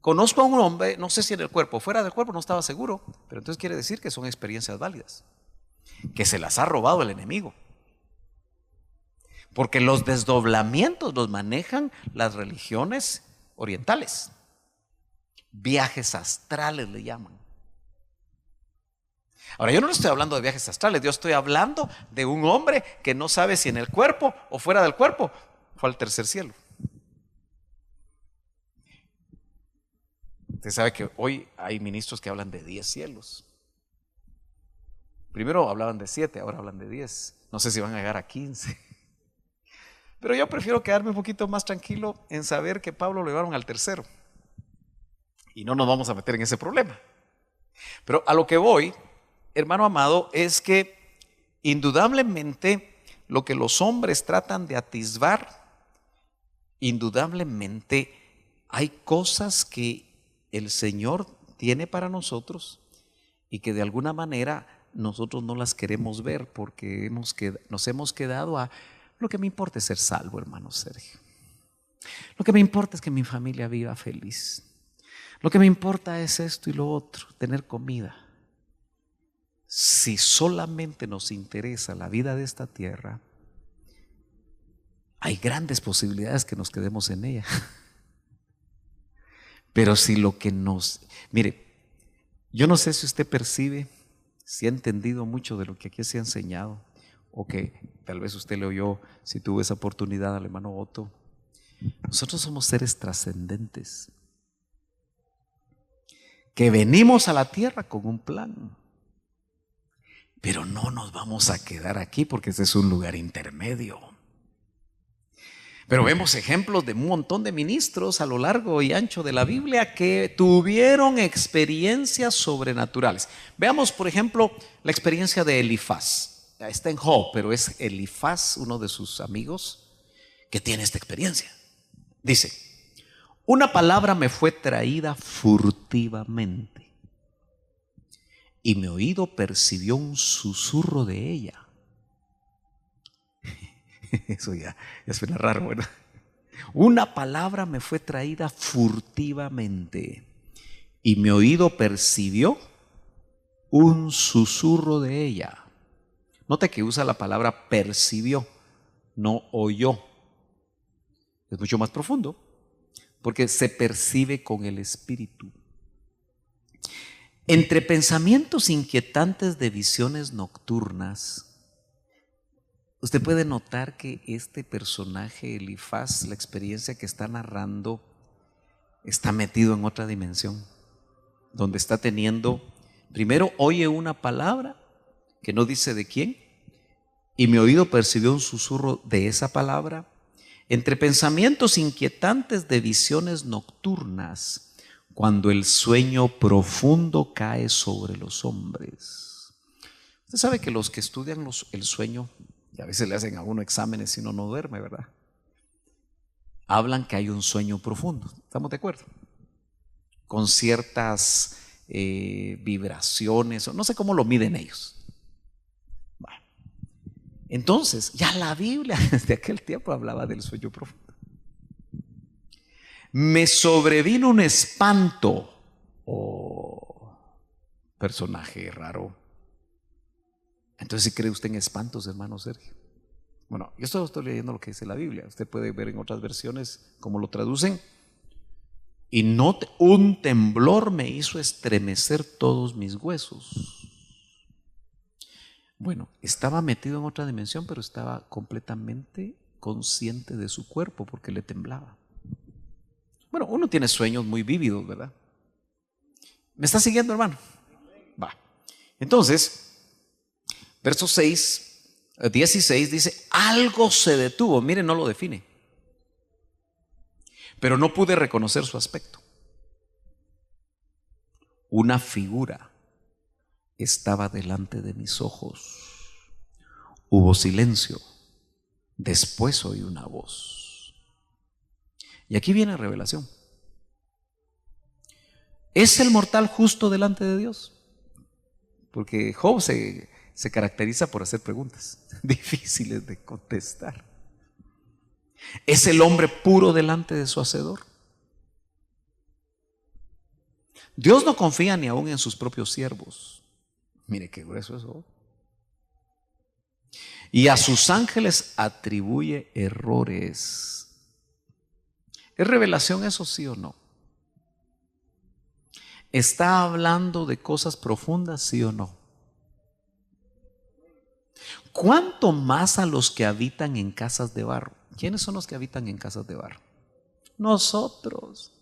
conozco a un hombre, no sé si en el cuerpo, fuera del cuerpo no estaba seguro, pero entonces quiere decir que son experiencias válidas, que se las ha robado el enemigo. Porque los desdoblamientos los manejan las religiones orientales. Viajes astrales le llaman. Ahora, yo no estoy hablando de viajes astrales, yo estoy hablando de un hombre que no sabe si en el cuerpo o fuera del cuerpo fue al tercer cielo. Usted sabe que hoy hay ministros que hablan de 10 cielos. Primero hablaban de 7, ahora hablan de 10. No sé si van a llegar a 15. Pero yo prefiero quedarme un poquito más tranquilo en saber que Pablo lo llevaron al tercero. Y no nos vamos a meter en ese problema. Pero a lo que voy, hermano amado, es que indudablemente lo que los hombres tratan de atisbar, indudablemente hay cosas que el Señor tiene para nosotros y que de alguna manera nosotros no las queremos ver porque nos hemos quedado a lo que me importa es ser salvo, hermano Sergio. Lo que me importa es que mi familia viva feliz. Lo que me importa es esto y lo otro, tener comida. Si solamente nos interesa la vida de esta tierra, hay grandes posibilidades que nos quedemos en ella. Pero si lo que mire, yo no sé si usted percibe, si ha entendido mucho de lo que aquí se ha enseñado, o que tal vez usted le oyó, si tuvo esa oportunidad al hermano Otto. Nosotros somos seres trascendentes, que venimos a la tierra con un plan. Pero no nos vamos a quedar aquí porque este es un lugar intermedio. Pero vemos ejemplos de un montón de ministros a lo largo y ancho de la Biblia que tuvieron experiencias sobrenaturales. Veamos, por ejemplo, la experiencia de Elifaz. Está en Job, pero es Elifaz, uno de sus amigos, que tiene esta experiencia. Dice, una palabra me fue traída furtivamente y mi oído percibió un susurro de ella. Eso ya suena raro, ¿verdad? Una palabra me fue traída furtivamente y mi oído percibió un susurro de ella. Note que usa la palabra percibió, no oyó. Es mucho más profundo porque se percibe con el espíritu. Entre pensamientos inquietantes de visiones nocturnas, usted puede notar que este personaje, Elifaz, la experiencia que está narrando, está metido en otra dimensión, donde está teniendo, primero oye una palabra que no dice de quién, y mi oído percibió un susurro de esa palabra, entre pensamientos inquietantes de visiones nocturnas, cuando el sueño profundo cae sobre los hombres. Usted sabe que los que estudian el sueño, y a veces le hacen a uno exámenes si uno no duerme, ¿verdad? Hablan que hay un sueño profundo, ¿estamos de acuerdo? Con ciertas vibraciones, o no sé cómo lo miden ellos. Bueno, entonces, ya la Biblia desde aquel tiempo hablaba del sueño profundo. Me sobrevino un espanto. Oh, personaje raro. Entonces, ¿sí cree usted en espantos, hermano Sergio? Bueno, yo solo estoy leyendo lo que dice la Biblia. Usted puede ver en otras versiones cómo lo traducen. Y un temblor me hizo estremecer todos mis huesos. Bueno, estaba metido en otra dimensión, pero estaba completamente consciente de su cuerpo porque le temblaba. Bueno, uno tiene sueños muy vívidos, ¿verdad? ¿Me está siguiendo, hermano? Va. Entonces, verso 16 dice, algo se detuvo. Miren, no lo define. Pero no pude reconocer su aspecto. Una figura estaba delante de mis ojos. Hubo silencio. Después oí una voz. Y aquí viene la revelación. ¿Es el mortal justo delante de Dios? Porque Job se caracteriza por hacer preguntas difíciles de contestar. ¿Es el hombre puro delante de su Hacedor? Dios no confía ni aún en sus propios siervos. Mire qué grueso eso. Y a sus ángeles atribuye errores. ¿Es revelación eso, sí o no? ¿Está hablando de cosas profundas, sí o no? ¿Cuánto más a los que habitan en casas de barro? ¿Quiénes son los que habitan en casas de barro? Nosotros.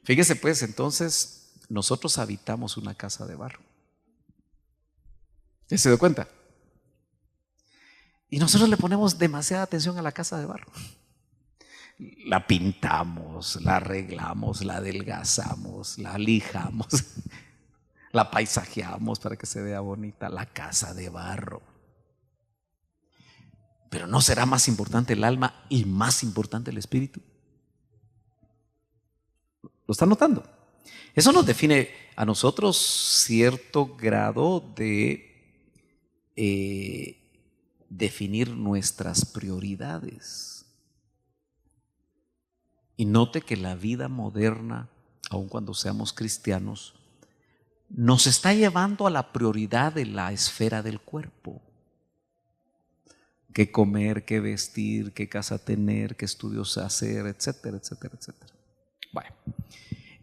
Fíjese pues, entonces, nosotros habitamos una casa de barro. ¿Ya se dio cuenta? Y nosotros le ponemos demasiada atención a la casa de barro. La pintamos, la arreglamos, la adelgazamos, la lijamos, la paisajeamos para que se vea bonita, la casa de barro. Pero ¿no será más importante el alma y más importante el espíritu? ¿Lo están notando? Eso nos define a nosotros cierto grado de definir nuestras prioridades. Y note que la vida moderna, aun cuando seamos cristianos, nos está llevando a la prioridad de la esfera del cuerpo. Qué comer, qué vestir, qué casa tener, qué estudios hacer, etcétera, etcétera, etcétera. Bueno,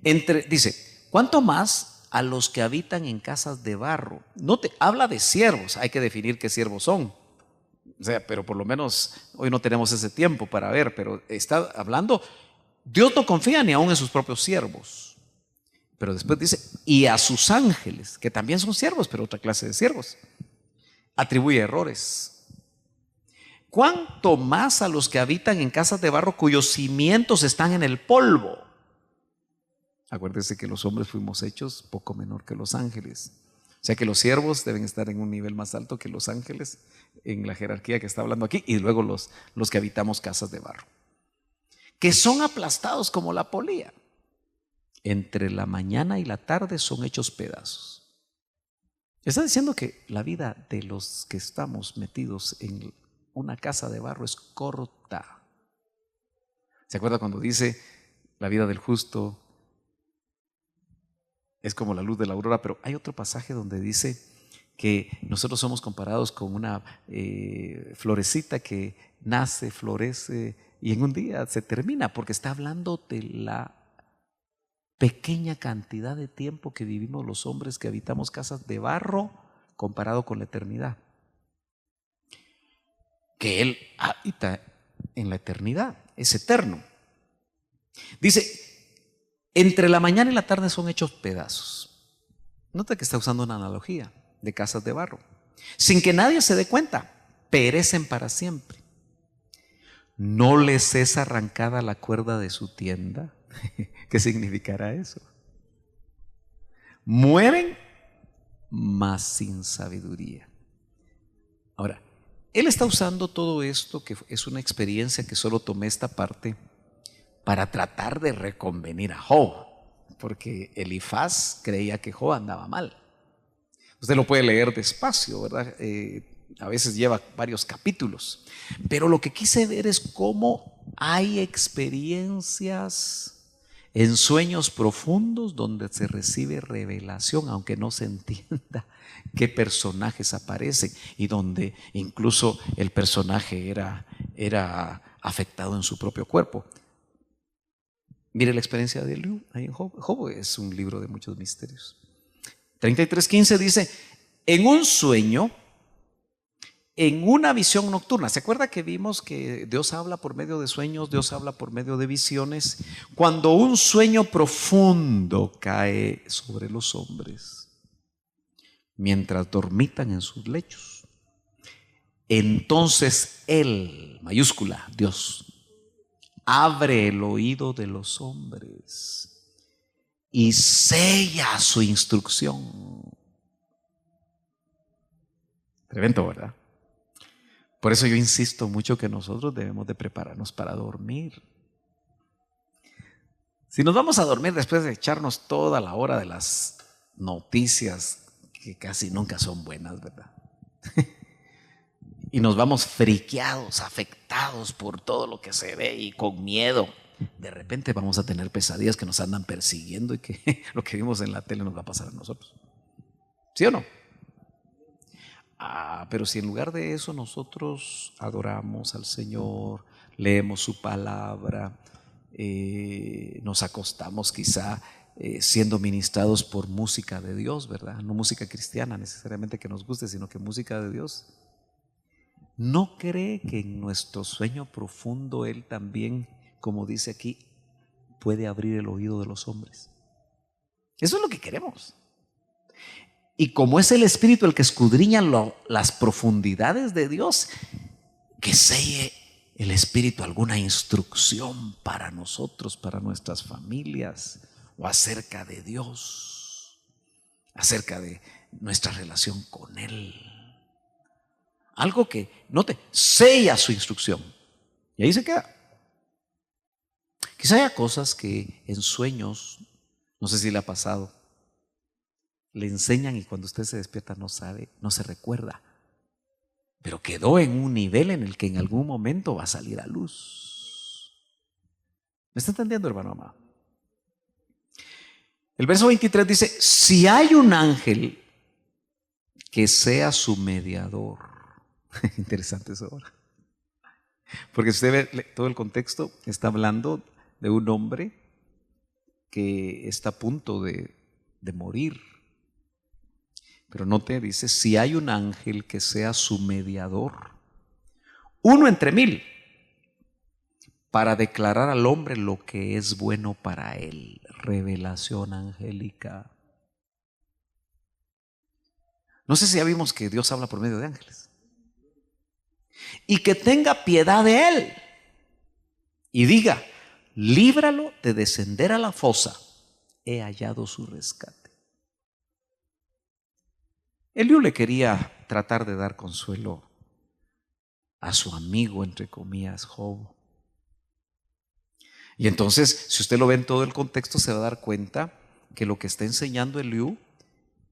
dice, ¿cuánto más a los que habitan en casas de barro? Habla de siervos, hay que definir qué siervos son. O sea, pero por lo menos hoy no tenemos ese tiempo para ver, pero está hablando, Dios no confía ni aún en sus propios siervos. Pero después dice, y a sus ángeles, que también son siervos, pero otra clase de siervos, atribuye errores. ¿Cuánto más a los que habitan en casas de barro cuyos cimientos están en el polvo? Acuérdese que los hombres fuimos hechos poco menor que los ángeles. O sea que los siervos deben estar en un nivel más alto que los ángeles en la jerarquía que está hablando aquí, y luego los que habitamos casas de barro, que son aplastados como la polilla. Entre la mañana y la tarde son hechos pedazos. Está diciendo que la vida de los que estamos metidos en una casa de barro es corta. ¿Se acuerda cuando dice la vida del justo es como la luz de la aurora? Pero hay otro pasaje donde dice que nosotros somos comparados con una florecita que nace, florece y en un día se termina, porque está hablando de la pequeña cantidad de tiempo que vivimos los hombres que habitamos casas de barro comparado con la eternidad. Que Él habita en la eternidad, es eterno. Dice, entre la mañana y la tarde son hechos pedazos. Nota que está usando una analogía de casas de barro. Sin que nadie se dé cuenta, perecen para siempre. ¿no les es arrancada la cuerda de su tienda? ¿Qué significará eso? Mueren, mas sin sabiduría. Ahora, él está usando todo esto, que es una experiencia que solo tomé esta parte, para tratar de reconvenir a Job, porque Elifaz creía que Job andaba mal. Usted lo puede leer despacio, ¿verdad? A veces lleva varios capítulos. Pero lo que quise ver es cómo hay experiencias en sueños profundos donde se recibe revelación, aunque no se entienda qué personajes aparecen, y donde incluso el personaje era afectado en su propio cuerpo. Mire la experiencia de Eliú ahí en Job. Job es un libro de muchos misterios. 33:15 dice: en un sueño, en una visión nocturna. ¿Se acuerda que vimos que Dios habla por medio de sueños, Dios habla por medio de visiones? Cuando un sueño profundo cae sobre los hombres, mientras dormitan en sus lechos, entonces Él, mayúscula, Dios, abre el oído de los hombres y sella su instrucción. Tremendo, ¿verdad? Por eso yo insisto mucho que nosotros debemos de prepararnos para dormir. Si nos vamos a dormir después de echarnos toda la hora de las noticias, que casi nunca son buenas, ¿verdad? Y nos vamos friqueados, afectados por todo lo que se ve y con miedo, de repente vamos a tener pesadillas que nos andan persiguiendo y que lo que vimos en la tele nos va a pasar a nosotros. ¿Sí o no? Pero si en lugar de eso nosotros adoramos al Señor, leemos su palabra, nos acostamos quizá siendo ministrados por música de Dios, ¿verdad? No música cristiana necesariamente que nos guste, sino que música de Dios. ¿No cree que en nuestro sueño profundo Él también, como dice aquí, puede abrir el oído de los hombres? Eso es lo que queremos. Y como es el Espíritu el que escudriña las profundidades de Dios, que selle el Espíritu alguna instrucción para nosotros, para nuestras familias, o acerca de Dios, acerca de nuestra relación con Él. Algo que, note, sella su instrucción. Y ahí se queda. Quizá haya cosas que en sueños, no sé si le ha pasado, le enseñan y cuando usted se despierta no sabe, no se recuerda, pero quedó en un nivel en el que en algún momento va a salir a luz. ¿Me está entendiendo, hermano amado? El verso 23 dice: si hay un ángel que sea su mediador. Interesante eso ahora, porque si usted ve todo el contexto, está hablando de un hombre que está a punto de morir. Pero note, dice: si hay un ángel que sea su mediador, uno entre 1000, para declarar al hombre lo que es bueno para él. Revelación angélica. No sé si ya vimos que Dios habla por medio de ángeles. Y que tenga piedad de él y diga: líbralo de descender a la fosa, he hallado su rescate. Eliú le quería tratar de dar consuelo a su amigo, entre comillas, Job. Y entonces, si usted lo ve en todo el contexto, se va a dar cuenta que lo que está enseñando Eliú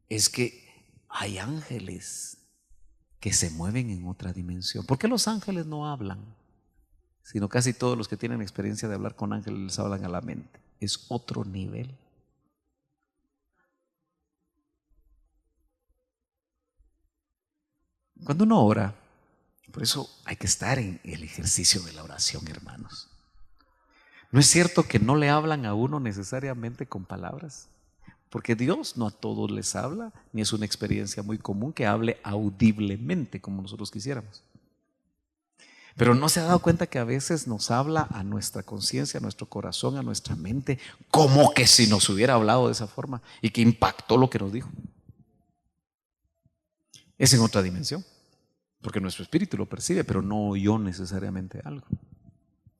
es que hay ángeles que se mueven en otra dimensión. ¿Por qué los ángeles no hablan? Sino casi todos los que tienen experiencia de hablar con ángeles les hablan a la mente. Es otro nivel. Cuando uno ora, por eso hay que estar en el ejercicio de la oración, hermanos. ¿No es cierto que no le hablan a uno necesariamente con palabras? Porque Dios no a todos les habla, ni es una experiencia muy común que hable audiblemente como nosotros quisiéramos. Pero ¿no se ha dado cuenta que a veces nos habla a nuestra conciencia, a nuestro corazón, a nuestra mente, como que si nos hubiera hablado de esa forma y que impactó lo que nos dijo? Es en otra dimensión, porque nuestro espíritu lo percibe, pero no oyó necesariamente algo.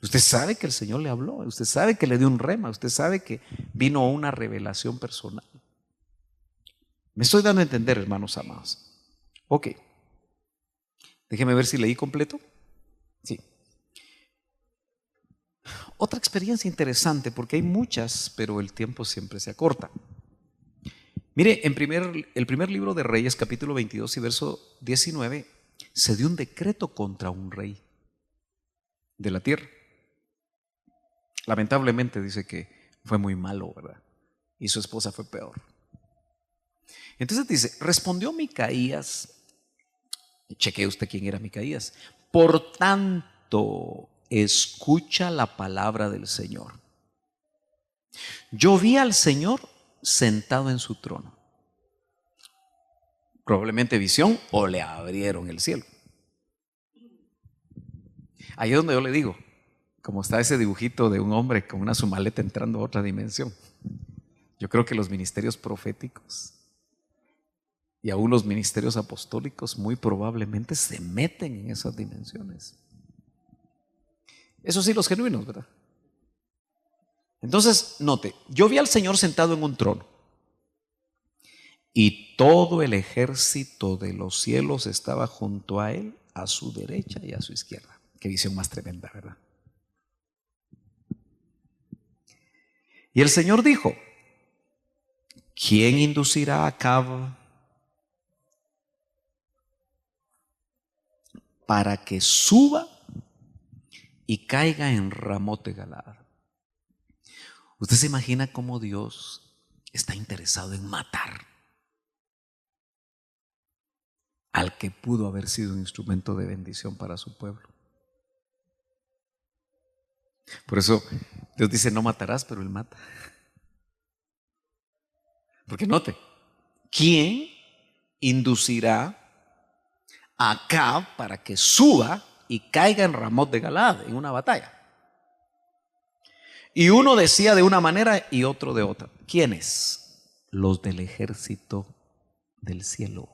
Usted sabe que el Señor le habló, usted sabe que le dio un rema, usted sabe que vino una revelación personal. Me estoy dando a entender, hermanos amados. Ok. Déjeme ver si leí completo. Sí. Otra experiencia interesante, porque hay muchas, pero el tiempo siempre se acorta. Mire, el primer libro de Reyes, capítulo 22 y verso 19, se dio un decreto contra un rey de la tierra. Lamentablemente dice que fue muy malo, ¿verdad? Y su esposa fue peor. Entonces dice, respondió Micaías, chequee usted quién era Micaías, por tanto, escucha la palabra del Señor. Yo vi al Señor sentado en su trono. Probablemente visión o le abrieron el cielo. Ahí es donde yo le digo, como está ese dibujito de un hombre con una sumaleta entrando a otra dimensión. Yo creo que los ministerios proféticos y aún los ministerios apostólicos muy probablemente se meten en esas dimensiones. Eso sí, los genuinos, ¿verdad? Entonces, note, yo vi al Señor sentado en un trono y todo el ejército de los cielos estaba junto a él, a su derecha y a su izquierda. Qué visión más tremenda, ¿verdad? Y el Señor dijo, ¿quién inducirá a Acab para que suba y caiga en Ramot de Galaad? ¿Usted se imagina cómo Dios está interesado en matar al que pudo haber sido un instrumento de bendición para su pueblo? Por eso Dios dice, no matarás, pero Él mata. Porque note, ¿quién inducirá a Acab para que suba y caiga en Ramot de Galaad en una batalla? Y uno decía de una manera y otro de otra. ¿Quiénes? Los del ejército del cielo.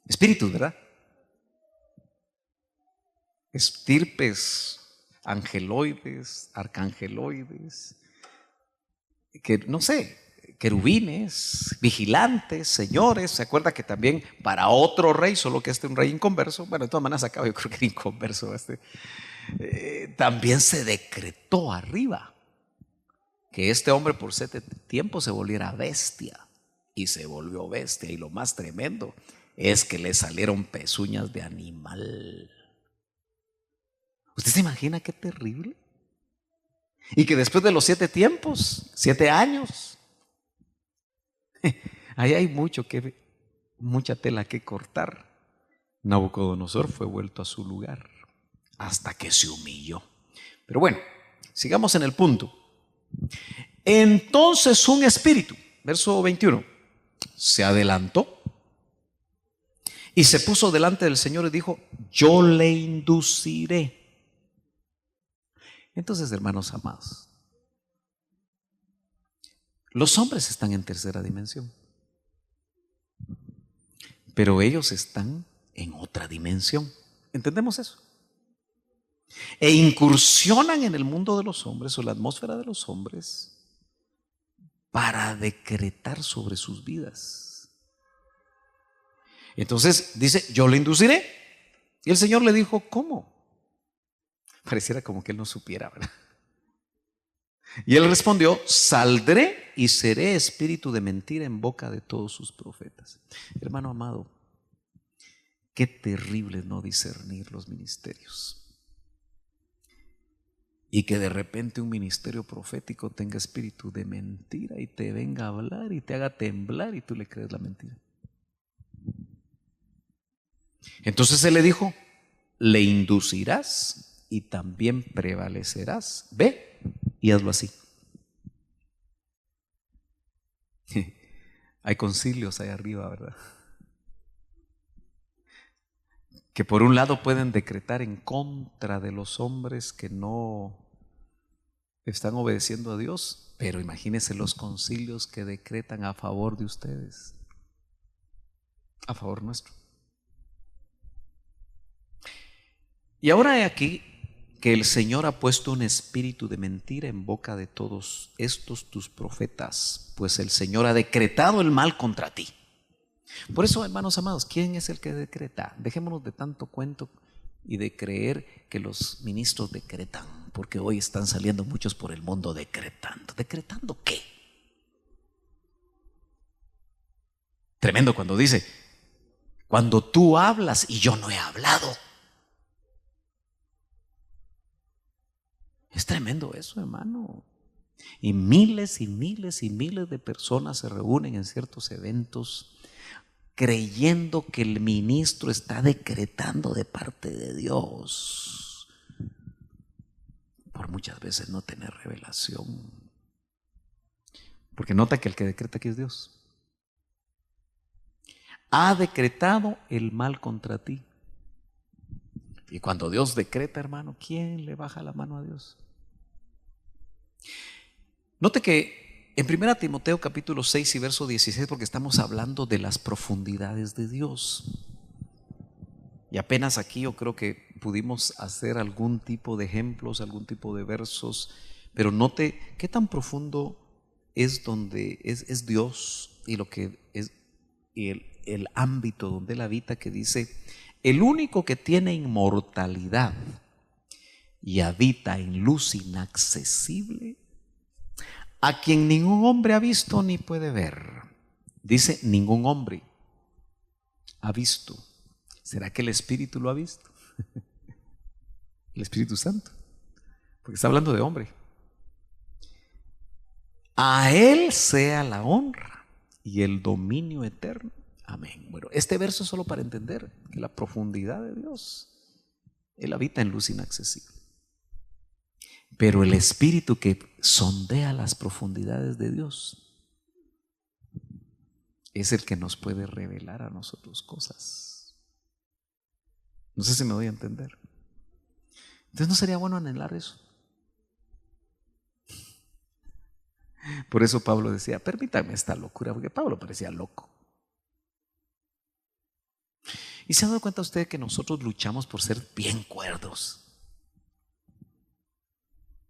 Espíritus, ¿verdad? Estirpes, angeloides, arcangeloides, que no sé, querubines, vigilantes, señores. ¿Se acuerda que también para otro rey, solo que un rey inconverso, bueno, de todas maneras acá yo creo que era inconverso también se decretó arriba que este hombre por 7 tiempos se volviera bestia, y se volvió bestia, y lo más tremendo es que le salieron pezuñas de animal. ¿Usted se imagina qué terrible? Y que después de los 7 tiempos, 7 años, ahí hay mucha tela que cortar. Nabucodonosor fue vuelto a su lugar hasta que se humilló. Pero bueno, sigamos en el punto. Entonces un espíritu, verso 21, se adelantó y se puso delante del Señor y dijo, yo le induciré. Entonces, hermanos amados, los hombres están en tercera dimensión, pero ellos están en otra dimensión. ¿Entendemos eso? E incursionan en el mundo de los hombres o la atmósfera de los hombres para decretar sobre sus vidas. Entonces dice, yo le induciré. Y el Señor le dijo, ¿cómo? Pareciera como que él no supiera, ¿verdad? Y él respondió, saldré y seré espíritu de mentira en boca de todos sus profetas. Hermano amado, qué terrible es no discernir los ministerios. Y que de repente un ministerio profético tenga espíritu de mentira y te venga a hablar y te haga temblar y tú le crees la mentira. Entonces él le dijo, le inducirás y también prevalecerás. Ve y hazlo así. Hay concilios ahí arriba, ¿verdad? Que por un lado pueden decretar en contra de los hombres que no están obedeciendo a Dios, pero imagínense los concilios que decretan a favor de ustedes, a favor nuestro. Y ahora he aquí que el Señor ha puesto un espíritu de mentira en boca de todos estos tus profetas, pues el Señor ha decretado el mal contra ti. Por eso, hermanos amados, ¿quién es el que decreta? Dejémonos de tanto cuento y de creer que los ministros decretan, porque hoy están saliendo muchos por el mundo decretando. ¿Decretando qué? Tremendo cuando dice, cuando tú hablas y yo no he hablado. Es tremendo eso, hermano. Y miles y miles y miles de personas se reúnen en ciertos eventos creyendo que el ministro está decretando de parte de Dios, por muchas veces no tener revelación. Porque nota que el que decreta aquí es Dios. Ha decretado el mal contra ti. Y cuando Dios decreta, hermano, ¿quién le baja la mano a Dios? Note que en 1 Timoteo capítulo 6 y verso 16, porque estamos hablando de las profundidades de Dios. Y apenas aquí yo creo que pudimos hacer algún tipo de ejemplos, algún tipo de versos, pero note qué tan profundo es donde es Dios y lo que es el ámbito donde Él habita, que dice, el único que tiene inmortalidad y habita en luz inaccesible, a quien ningún hombre ha visto ni puede ver. Dice, ningún hombre ha visto. ¿Será que el Espíritu lo ha visto? El Espíritu Santo. Porque está hablando de hombre. A Él sea la honra y el dominio eterno. Amén. Bueno, este verso es solo para entender que la profundidad de Dios, Él habita en luz inaccesible. Pero el Espíritu que sondea las profundidades de Dios es el que nos puede revelar a nosotros cosas. No sé si me doy a entender. Entonces, ¿no sería bueno anhelar eso? Por eso Pablo decía, permítame esta locura, porque Pablo parecía loco. ¿Y se ha dado cuenta usted que nosotros luchamos por ser bien cuerdos?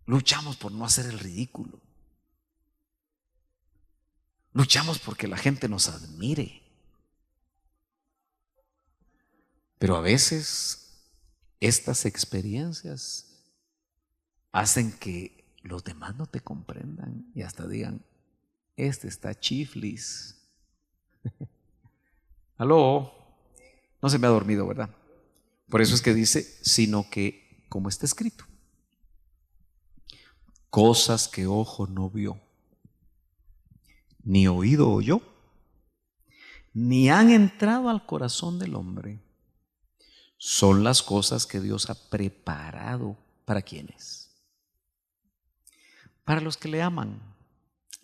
Luchamos por no hacer el ridículo. Luchamos porque la gente nos admire. Pero a veces estas experiencias hacen que los demás no te comprendan y hasta digan, este está chiflis. Aló, no se me ha dormido, ¿verdad? Por eso es que dice, sino que, como está escrito, cosas que ojo no vio, ni oído oyó, ni han entrado al corazón del hombre, son las cosas que Dios ha preparado para quienes, para los que le aman.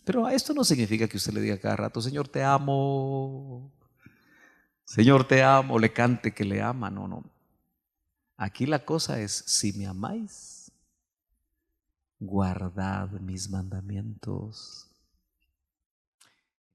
Pero esto no significa que usted le diga cada rato, Señor te amo, Señor te amo, le cante que le ama. No, no. Aquí la cosa es, si me amáis, guardad mis mandamientos.